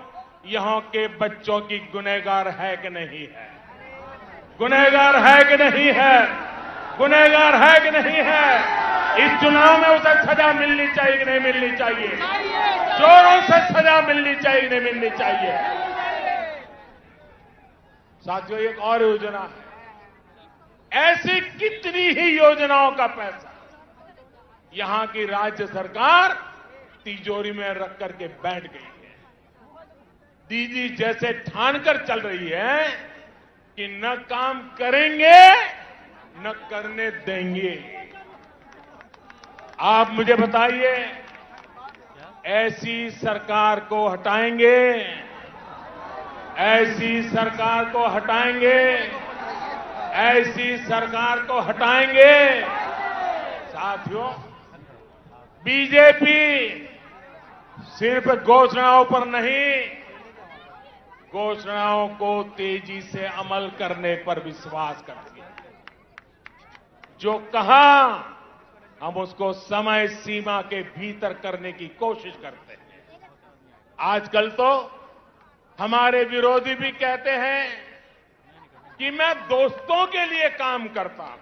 Speaker 1: यहां के बच्चों की गुनहगार है कि नहीं है? गुनहगार है कि नहीं है? गुनहगार है कि नहीं है? इस चुनाव में उसे सजा मिलनी चाहिए कि नहीं मिलनी चाहिए? जोरों से सजा मिलनी चाहिए कि नहीं मिलनी चाहिए? साथियों, एक और योजना है। ऐसी कितनी ही योजनाओं का पैसा यहां की राज्य सरकार तिजोरी में रख करके बैठ गई है। दीदी जैसे ठानकर चल रही है कि न काम करेंगे न करने देंगे। आप मुझे बताइए, ऐसी सरकार को हटाएंगे? ऐसी सरकार को हटाएंगे? ऐसी सरकार को हटाएंगे? साथियों, बीजेपी सिर्फ घोषणाओं पर नहीं, घोषणाओं को तेजी से अमल करने पर विश्वास करती है। जो कहा हम उसको समय सीमा के भीतर करने की कोशिश करते हैं। आजकल तो हमारे विरोधी भी कहते हैं कि मैं दोस्तों के लिए काम करता हूं।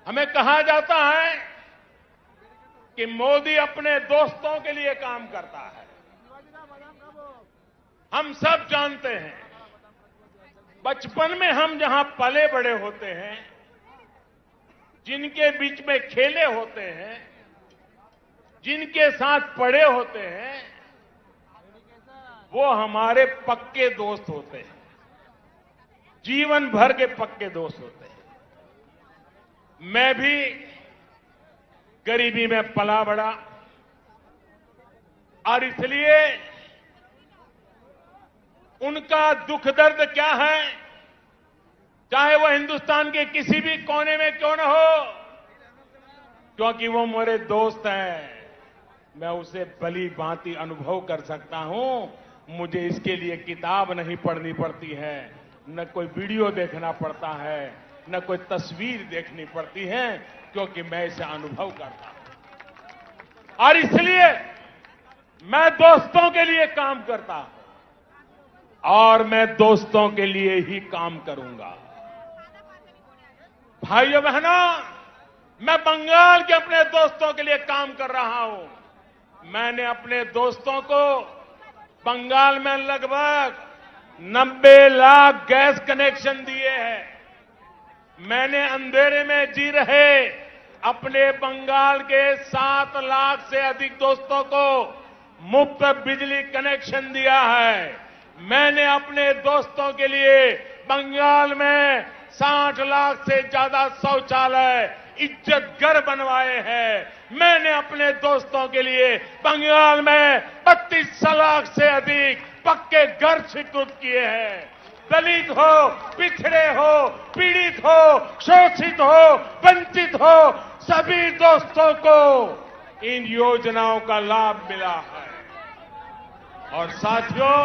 Speaker 1: हमें कहा जाता है कि मोदी अपने दोस्तों के लिए काम करता है। हम सब जानते हैं, बचपन में हम जहां पले बड़े होते हैं, जिनके बीच में खेले होते हैं, जिनके साथ पढ़े होते हैं, वो हमारे पक्के दोस्त होते हैं, जीवन भर के पक्के दोस्त होते हैं। मैं भी गरीबी में पला बड़ा और इसलिए उनका दुख दर्द क्या है, चाहे वो हिंदुस्तान के किसी भी कोने में क्यों न हो, क्योंकि वो मेरे दोस्त हैं, मैं उसे भली भांति अनुभव कर सकता हूं। मुझे इसके लिए किताब नहीं पढ़नी पड़ती है, न कोई वीडियो देखना पड़ता है, न कोई तस्वीर देखनी पड़ती है, क्योंकि मैं इसे अनुभव करता हूं। और इसलिए मैं दोस्तों के लिए काम करता हूं और मैं दोस्तों के लिए ही काम करूंगा। भाइयों बहनों, मैं बंगाल के अपने दोस्तों के लिए काम कर रहा हूं। मैंने अपने दोस्तों को बंगाल में लगभग 90 लाख गैस कनेक्शन दिए हैं। मैंने अंधेरे में जी रहे अपने बंगाल के 7 लाख से अधिक दोस्तों को मुफ्त बिजली कनेक्शन दिया है। मैंने अपने दोस्तों के लिए बंगाल में 60 लाख से ज्यादा शौचालय, इज्जत घर बनवाए हैं। मैंने अपने दोस्तों के लिए बंगाल में 32 लाख से अधिक पक्के घर स्वीकृत किए हैं। दलित हो, पिछड़े हो, पीड़ित हो, शोषित हो, वंचित हो, सभी दोस्तों को इन योजनाओं का लाभ मिला है। और साथियों,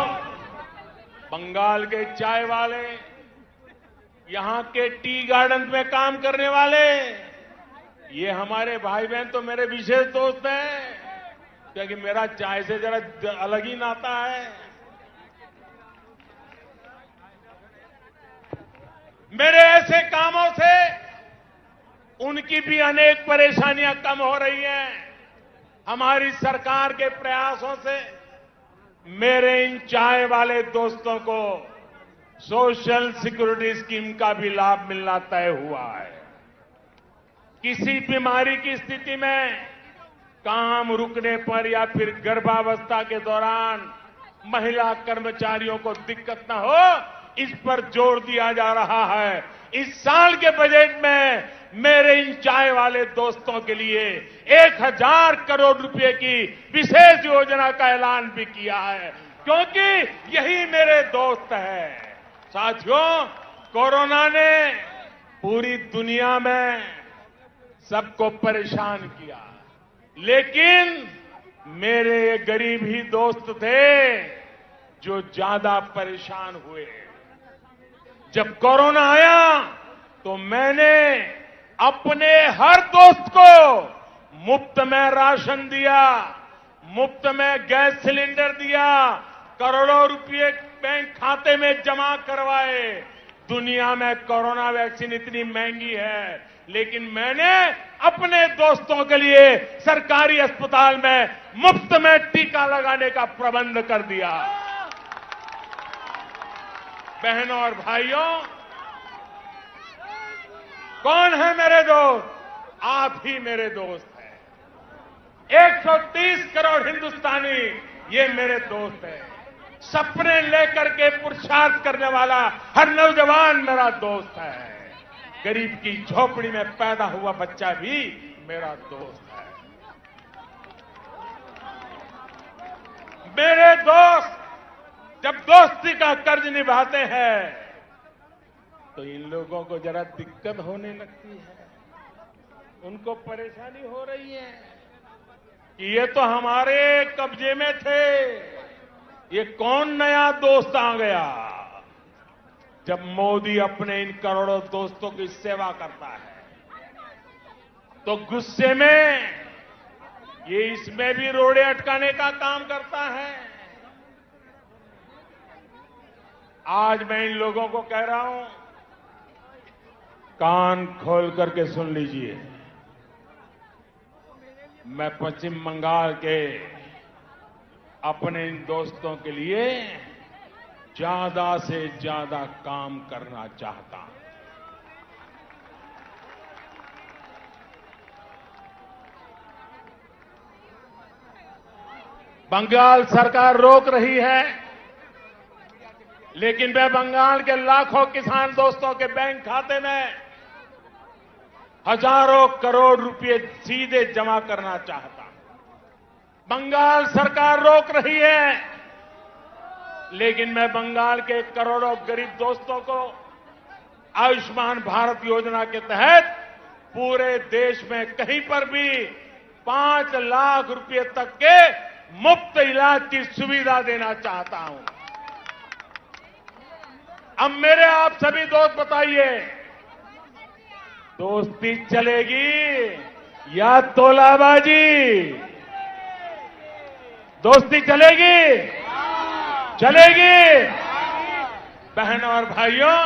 Speaker 1: बंगाल के चाय वाले, यहां के टी गार्डन में काम करने वाले, ये हमारे भाई बहन तो मेरे विशेष दोस्त हैं, क्योंकि मेरा चाय से जरा अलग ही नाता है। मेरे ऐसे कामों से उनकी भी अनेक परेशानियां कम हो रही हैं। हमारी सरकार के प्रयासों से मेरे इन चाय वाले दोस्तों को सोशल सिक्योरिटी स्कीम का भी लाभ मिलना तय हुआ है। किसी बीमारी की स्थिति में काम रुकने पर या फिर गर्भावस्था के दौरान महिला कर्मचारियों को दिक्कत न हो, इस पर जोर दिया जा रहा है। इस साल के बजट में मेरे इन चाय वाले दोस्तों के लिए 1000 करोड़ रुपए की विशेष योजना का ऐलान भी किया है। क्योंकि यही मेरे दोस्त हैं। साथियों, कोरोना ने पूरी दुनिया में सबको परेशान किया, लेकिन मेरे ये गरीब ही दोस्त थे जो ज्यादा परेशान हुए। जब कोरोना आया तो मैंने अपने हर दोस्त को मुफ्त में राशन दिया, मुफ्त में गैस सिलेंडर दिया, करोड़ों रुपए बैंक खाते में जमा करवाए। दुनिया में कोरोना वैक्सीन इतनी महंगी है, लेकिन मैंने अपने दोस्तों के लिए सरकारी अस्पताल में मुफ्त में टीका लगाने का प्रबंध कर दिया। बहनों और भाइयों, कौन है मेरे दोस्त? आप ही मेरे दोस्त हैं। 130 करोड़ हिंदुस्तानी ये मेरे दोस्त हैं। सपने लेकर के पुरुषार्थ करने वाला हर नौजवान मेरा दोस्त है। गरीब की झोपड़ी में पैदा हुआ बच्चा भी मेरा दोस्त है। मेरे दोस्त जब दोस्ती का कर्ज निभाते हैं तो इन लोगों को जरा दिक्कत होने लगती है, उनको परेशानी हो रही है कि ये तो हमारे कब्जे में थे, ये कौन नया दोस्त आ गया। जब मोदी अपने इन करोड़ों दोस्तों की सेवा करता है तो गुस्से में ये इसमें भी रोड़े अटकाने का काम करता है। आज मैं इन लोगों को कह रहा हूं, कान खोल करके सुन लीजिए। मैं पश्चिम बंगाल के अपने इन दोस्तों के लिए ज्यादा से ज्यादा काम करना चाहता हूं। बंगाल सरकार रोक रही है, लेकिन मैं बंगाल के लाखों किसान दोस्तों के बैंक खाते में हजारों करोड़ रुपए सीधे जमा करना चाहता हूं। बंगाल सरकार रोक रही है, लेकिन मैं बंगाल के करोड़ों गरीब दोस्तों को आयुष्मान भारत योजना के तहत पूरे देश में कहीं पर भी 5 लाख रुपए तक के मुफ्त इलाज की सुविधा देना चाहता हूं। अब मेरे आप सभी दोस्त बताइए, दोस्ती चलेगी या तोलाबाजी? दोस्ती चलेगी? चलेगी? बहनों और भाइयों,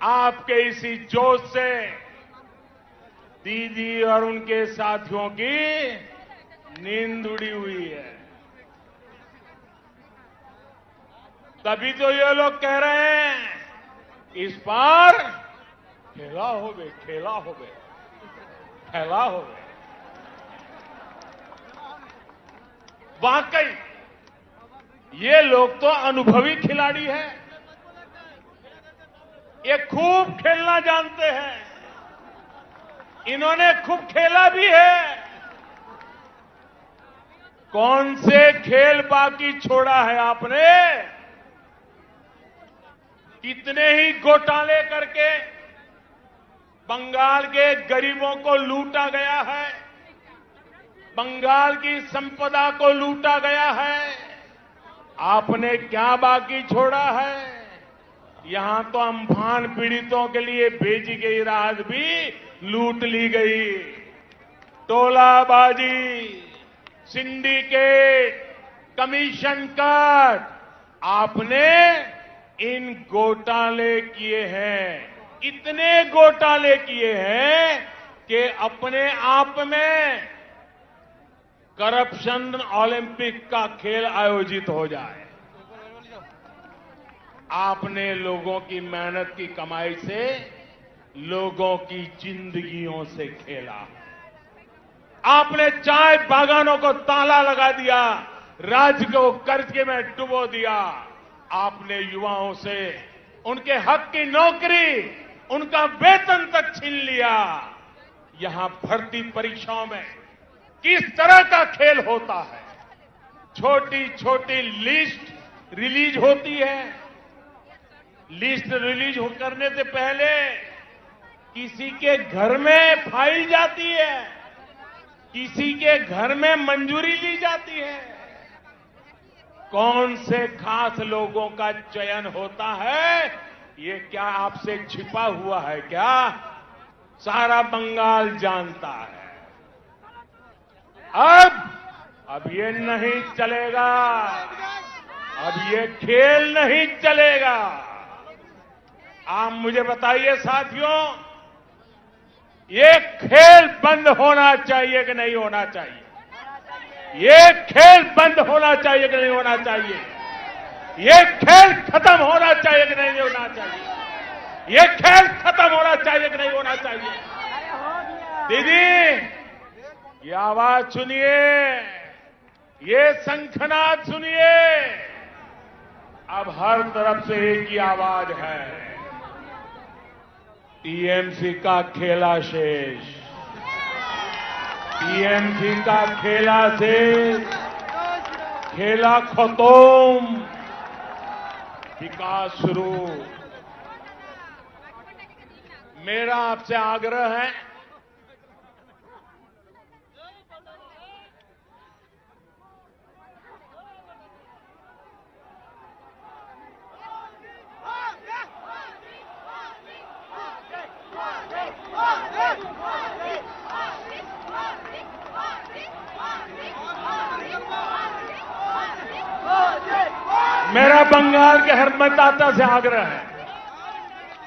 Speaker 1: आपके इसी जोश से दीदी और उनके साथियों की नींद उड़ी हुई है। तभी तो ये लोग कह रहे हैं इस बार खेला होवे, खेला होवे, खेला होवे। वाकई ये लोग तो अनुभवी खिलाड़ी हैं, ये खूब खेलना जानते हैं, इन्होंने खूब खेला भी है। कौन से खेल बाकी छोड़ा है आपने? कितने ही घोटाले करके बंगाल के गरीबों को लूटा गया है, बंगाल की संपदा को लूटा गया है। आपने क्या बाकी छोड़ा है? यहां तो अम्फान पीड़ितों के लिए भेजी गई राहत भी लूट ली गई। टोलाबाजी, सिंडिकेट, कमीशन कट, आपने इन घोटाले किए हैं, इतने घोटाले किए हैं कि अपने आप में करप्शन ओलंपिक का खेल आयोजित हो जाए। आपने लोगों की मेहनत की कमाई से लोगों की जिंदगियों से खेला। आपने चाय बागानों को ताला लगा दिया, राज्य को कर्ज में डुबो दिया। आपने युवाओं से उनके हक की नौकरी, उनका वेतन तक छीन लिया। यहां भर्ती परीक्षाओं में किस तरह का खेल होता है, छोटी छोटी लिस्ट रिलीज होती है। लिस्ट रिलीज करने से पहले किसी के घर में फाइल जाती है, किसी के घर में मंजूरी ली जाती है। कौन से खास लोगों का चयन होता है, ये क्या आपसे छिपा हुआ है क्या? सारा बंगाल जानता है। अब ये नहीं चलेगा, अब ये खेल नहीं चलेगा। आप मुझे बताइए साथियों, ये खेल बंद होना चाहिए कि नहीं होना चाहिए? ये खेल बंद होना चाहिए कि नहीं होना चाहिए? ये खेल खत्म होना चाहिए कि नहीं होना चाहिए? ये खेल खत्म होना चाहिए कि नहीं होना चाहिए? दीदी, ये आवाज सुनिए, ये शंखनाद सुनिए। अब हर तरफ से एक ही आवाज है, टीएमसी का खेला शेष, टीएमसी का खेला शेष, खेला खत्म, विकास शुरू। मेरा आपसे आग्रह है, मेरा बंगाल के हर मतदाता से आग्रह है,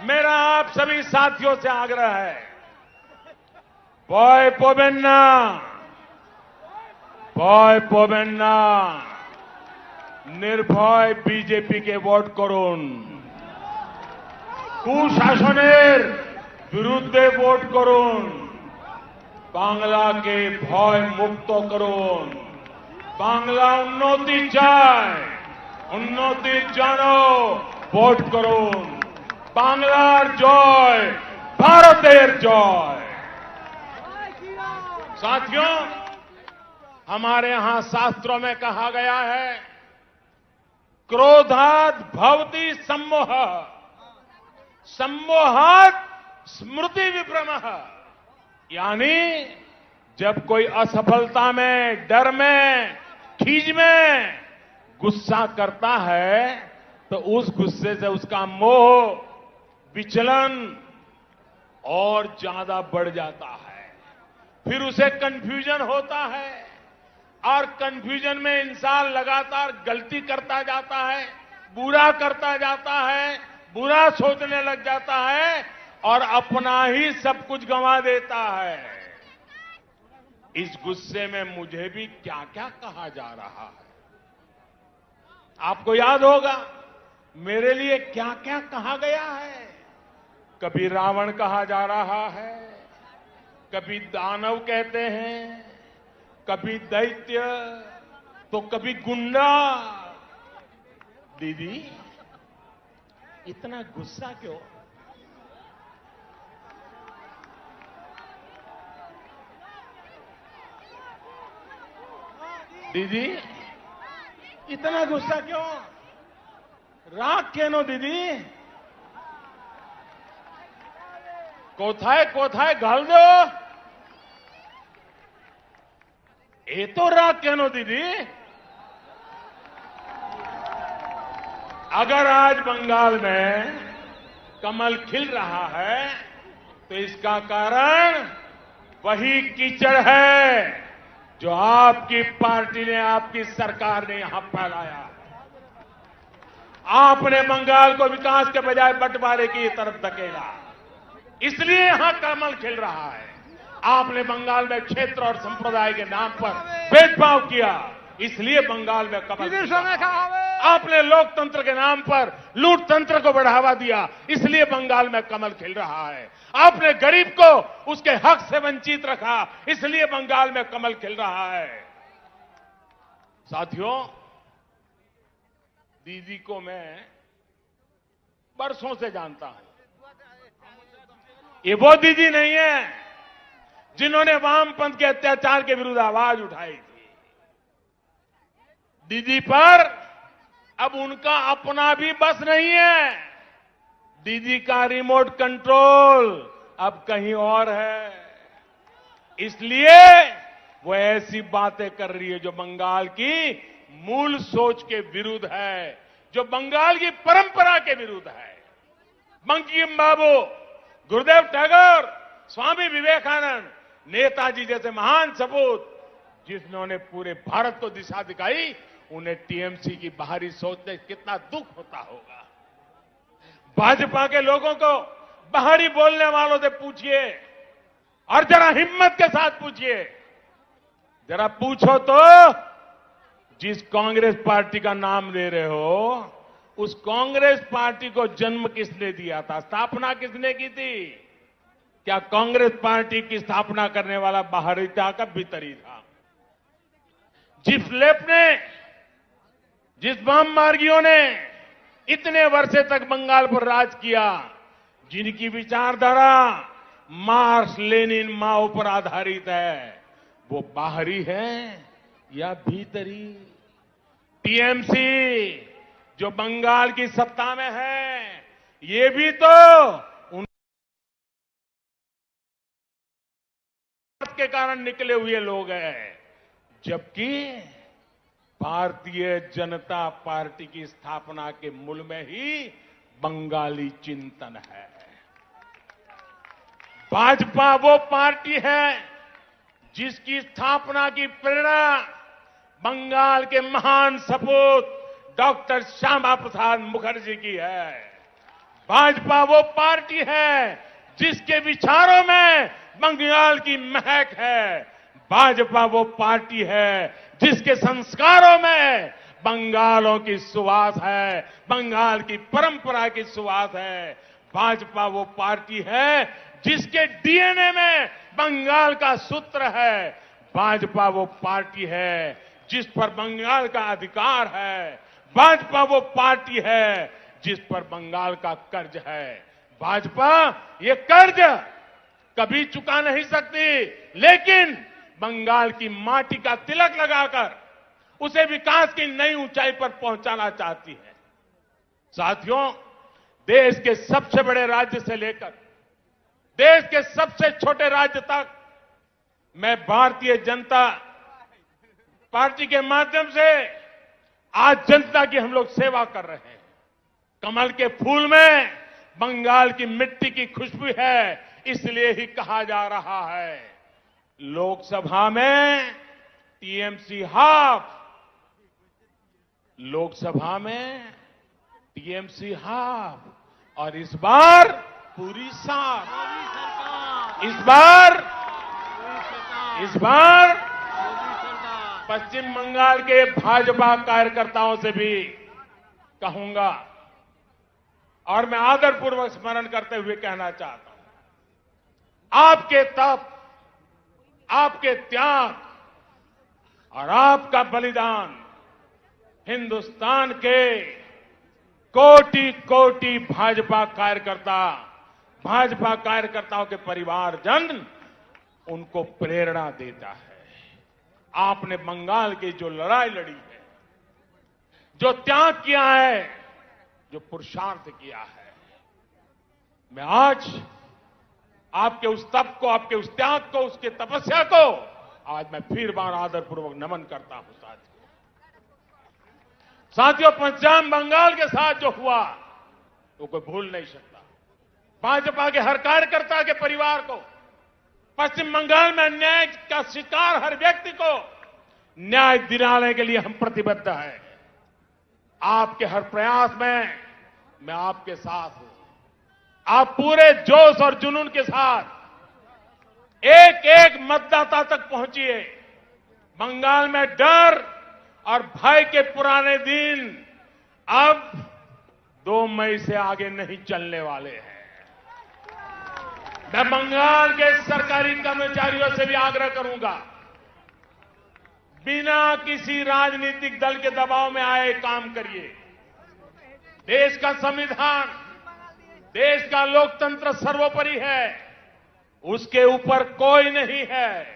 Speaker 1: मेरा आप सभी साथियों से आग्रह है, भय पाबेन्ना, भय पाबेन्ना, निर्भय बीजेपी के वोट করুন, কুশাসনের বিরুদ্ধে ভোট করুন, বাংলাকে ভয় মুক্ত করুন। বাংলা উন্নতি চায়, উন্নতির জন্য ভোট করুন। বাংলার জয়, ভারতের জয়। साथियों, हमारे यहां शास्त्रों में कहा गया है, क्रोधात् भवति सम्मोह, सम्मोहात् स्मृति विभ्रमः। यानी जब कोई असफलता में, डर में, खीज में गुस्सा करता है तो उस गुस्से से उसका मोह, विचलन और ज्यादा बढ़ जाता है। फिर उसे कंफ्यूजन होता है और कंफ्यूजन में इंसान लगातार गलती करता जाता है, बुरा करता जाता है, बुरा सोचने लग जाता है और अपना ही सब कुछ गंवा देता है। इस गुस्से में मुझे भी क्या क्या कहा जा रहा है, आपको याद होगा मेरे लिए क्या क्या कहा गया है। कभी रावण कहा जा रहा है, कभी दानव कहते हैं, कभी दैत्य, तो कभी गुंडा। दीदी, इतना गुस्सा क्यों? दीदी, इतना गुस्सा क्यों? राग केनो दीदी? कोथाए कोथाए घाल दो, ये तो राग केनो दीदी? अगर आज बंगाल में कमल खिल रहा है तो इसका कारण वही कीचड़ है जो आपकी पार्टी ने, आपकी सरकार ने यहां फैलाया। आपने बंगाल को विकास के बजाय बंटवारे की तरफ धकेला, इसलिए यहां कमल खिल रहा है। आपने बंगाल में क्षेत्र और संप्रदाय के नाम पर भेदभाव किया, इसलिए बंगाल में कमल खिल रहा है। आपने लोकतंत्र के नाम पर लूट तंत्र को बढ़ावा दिया, इसलिए बंगाल में कमल खिल रहा है। आपने गरीब को उसके हक से वंचित रखा, इसलिए बंगाल में कमल खिल रहा है। साथियों, दीदी को मैं बरसों से जानता हूं। ये वो दीदी नहीं है जिन्होंने वामपंथ के अत्याचार के विरुद्ध आवाज उठाई थी। दीदी पर अब उनका अपना भी बस नहीं है। दीदी का रिमोट कंट्रोल अब कहीं और है। इसलिए वो ऐसी बातें कर रही है जो बंगाल की मूल सोच के विरुद्ध है, जो बंगाल की परंपरा के विरुद्ध है। बंकिम बाबू, गुरुदेव टैगोर, स्वामी विवेकानंद, नेताजी जैसे महान सपूत जिन्होंने पूरे भारत को दिशा दिखाई, उन्हें टीएमसी की बाहरी सोच से कितना दुख होता होगा। भाजपा के लोगों को बाहरी बोलने वालों से पूछिए और जरा हिम्मत के साथ पूछिए, जरा पूछो तो जिस कांग्रेस पार्टी का नाम ले रहे हो, उस कांग्रेस पार्टी को जन्म किसने दिया था, स्थापना किसने की थी? क्या कांग्रेस पार्टी की स्थापना करने वाला बाहरी था का भीतर ही था? जिस लेफ्ट ने, जिस वाम मार्गियों ने इतने वर्षे तक बंगाल पर राज किया, जिनकी विचारधारा मार्क्स, लेनिन, माओ पर आधारित है, वो बाहरी है या भीतरी? टीएमसी जो बंगाल की सत्ता में है, ये भी तो उन के कारण निकले हुए लोग हैं, जबकि भारतीय जनता पार्टी की स्थापना के मूल में ही बंगाली चिंतन है। भाजपा वो पार्टी है जिसकी स्थापना की प्रेरणा बंगाल के महान सपूत डॉक्टर श्यामा प्रसाद मुखर्जी की है। भाजपा वो पार्टी है जिसके विचारों में बंगाल की महक है। भाजपा वो पार्टी है जिसके संस्कारों में बंगालों की सुवास है, बंगाल की परंपरा की सुवास है। भाजपा वो पार्टी है जिसके डीएनए में बंगाल का सूत्र है। भाजपा वो पार्टी है जिस पर बंगाल का अधिकार है। भाजपा वो पार्टी है जिस पर बंगाल का कर्ज है। भाजपा ये कर्ज कभी चुका नहीं सकती, लेकिन बंगाल की माटी का तिलक लगाकर उसे विकास की नई ऊंचाई पर पहुंचाना चाहती है। साथियों, देश के सबसे बड़े राज्य से लेकर देश के सबसे छोटे राज्य तक मैं भारतीय जनता पार्टी के माध्यम से आज जनता की हम लोग सेवा कर रहे हैं। कमल के फूल में बंगाल की मिट्टी की खुशबू है, इसलिए ही कहा जा रहा है लोकसभा में टीएमसी हाफ, लोकसभा में टीएमसी हाफ, और इस बार पूरी साफ। इस बार पश्चिम बंगाल के भाजपा कार्यकर्ताओं से भी कहूंगा और मैं आदरपूर्वक स्मरण करते हुए कहना चाहता हूं, आपके तप, आपके त्याग और आपका बलिदान हिंदुस्तान के कोटि कोटि भाजपा कार्यकर्ताओं के परिवारजन उनको प्रेरणा देता है। आपने बंगाल की जो लड़ाई लड़ी है, जो त्याग किया है, जो पुरुषार्थ किया है, मैं आज आपके उस तप को, आपके उस त्याग को, उसके तपस्या को आज मैं फिर बार आदरपूर्वक नमन करता हूं। साथियों, पश्चिम बंगाल के साथ जो हुआ वो कोई भूल नहीं सकता। भाजपा के हर कार्यकर्ता के परिवार को, पश्चिम बंगाल में अन्याय का शिकार हर व्यक्ति को न्याय दिलाने के लिए हम प्रतिबद्ध हैं। आपके हर प्रयास में मैं आपके साथ हूं। आप पूरे जोश और जुनून के साथ एक एक मतदाता तक पहुंचिए। बंगाल में डर और भय के पुराने दिन अब 2 मई से आगे नहीं चलने वाले हैं। मैं बंगाल के सरकारी कर्मचारियों से भी आग्रह करूंगा, बिना किसी राजनीतिक दल के दबाव में आए काम करिए। देश का संविधान, देश का लोकतंत्र सर्वोपरि है, उसके ऊपर कोई नहीं है।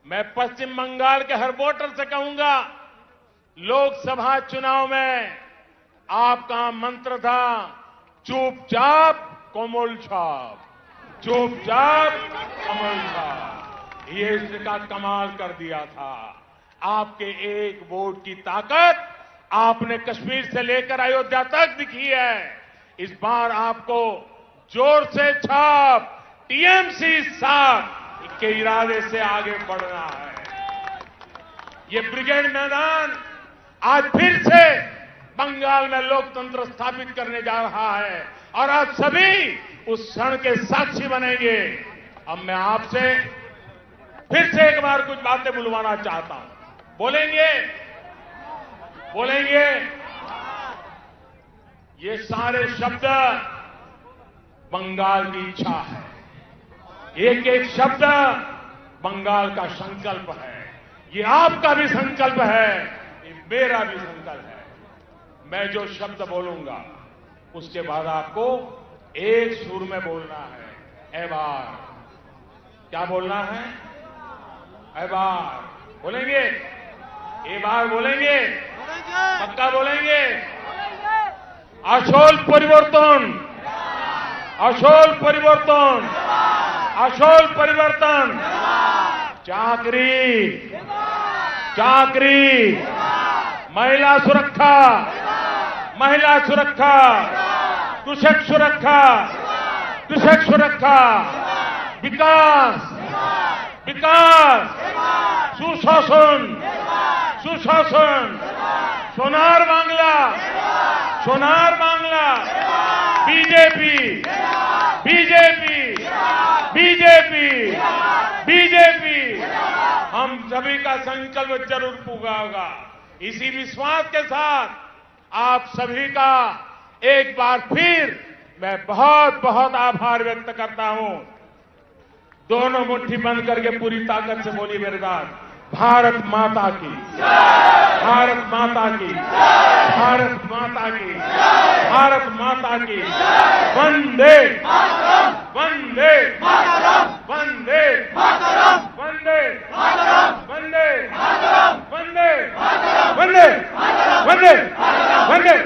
Speaker 1: मैं पश्चिम बंगाल के हर वोटर से कहूंगा, लोकसभा चुनाव में आपका मंत्र था चुपचाप कोमल छाप, चुपचाप कमल छाप। ये इसका कमाल कर दिया था। आपके एक वोट की ताकत आपने कश्मीर से लेकर अयोध्या तक दिखी है। इस बार आपको जोर से छाप, टीएमसी साफ के इरादे से आगे बढ़ना है। ये ब्रिगेड मैदान आज फिर से बंगाल में लोकतंत्र स्थापित करने जा रहा है और आप सभी उस क्षण के साक्षी बनेंगे। अब मैं आपसे फिर से एक बार कुछ बातें बुलवाना चाहता हूं। बोलेंगे? बोलेंगे? ये सारे शब्द बंगाल की इच्छा है। एक एक शब्द बंगाल का संकल्प है। ये आपका भी संकल्प है, ये मेरा भी संकल्प है। मैं जो शब्द बोलूंगा उसके बाद आपको एक सुर में बोलना है। ए बार, क्या बोलना है? ए बार बोलेंगे? ए बार बोलेंगे? पक्का बोलेंगे? আসল পরিবর্তন, আসল পরিবর্তন, আসল পরিবর্তন। চাকরি, চাকরি, महिला सुरक्षा, महिला सुरक्षा, कृषक सुरक्षा, कृषक सुरक्षा, विकास, विकास, सुशासन, सुशासन, Sonar Bangla, Sonar Bangla, BJP, BJP, BJP, BJP. हम सभी का संकल्प जरूर पूरा होगा। इसी विश्वास के साथ आप सभी का एक बार फिर मैं बहुत बहुत आभार व्यक्त करता हूं। दोनों मुट्ठी बंद करके पूरी ताकत से बोलिए मेरे साथ, भारत माता की, भारत माता की, भारत माता की, भारत माता की, वंदे वंदे वंदे वंदे वंदे वंदे वंदे वंदे वंदे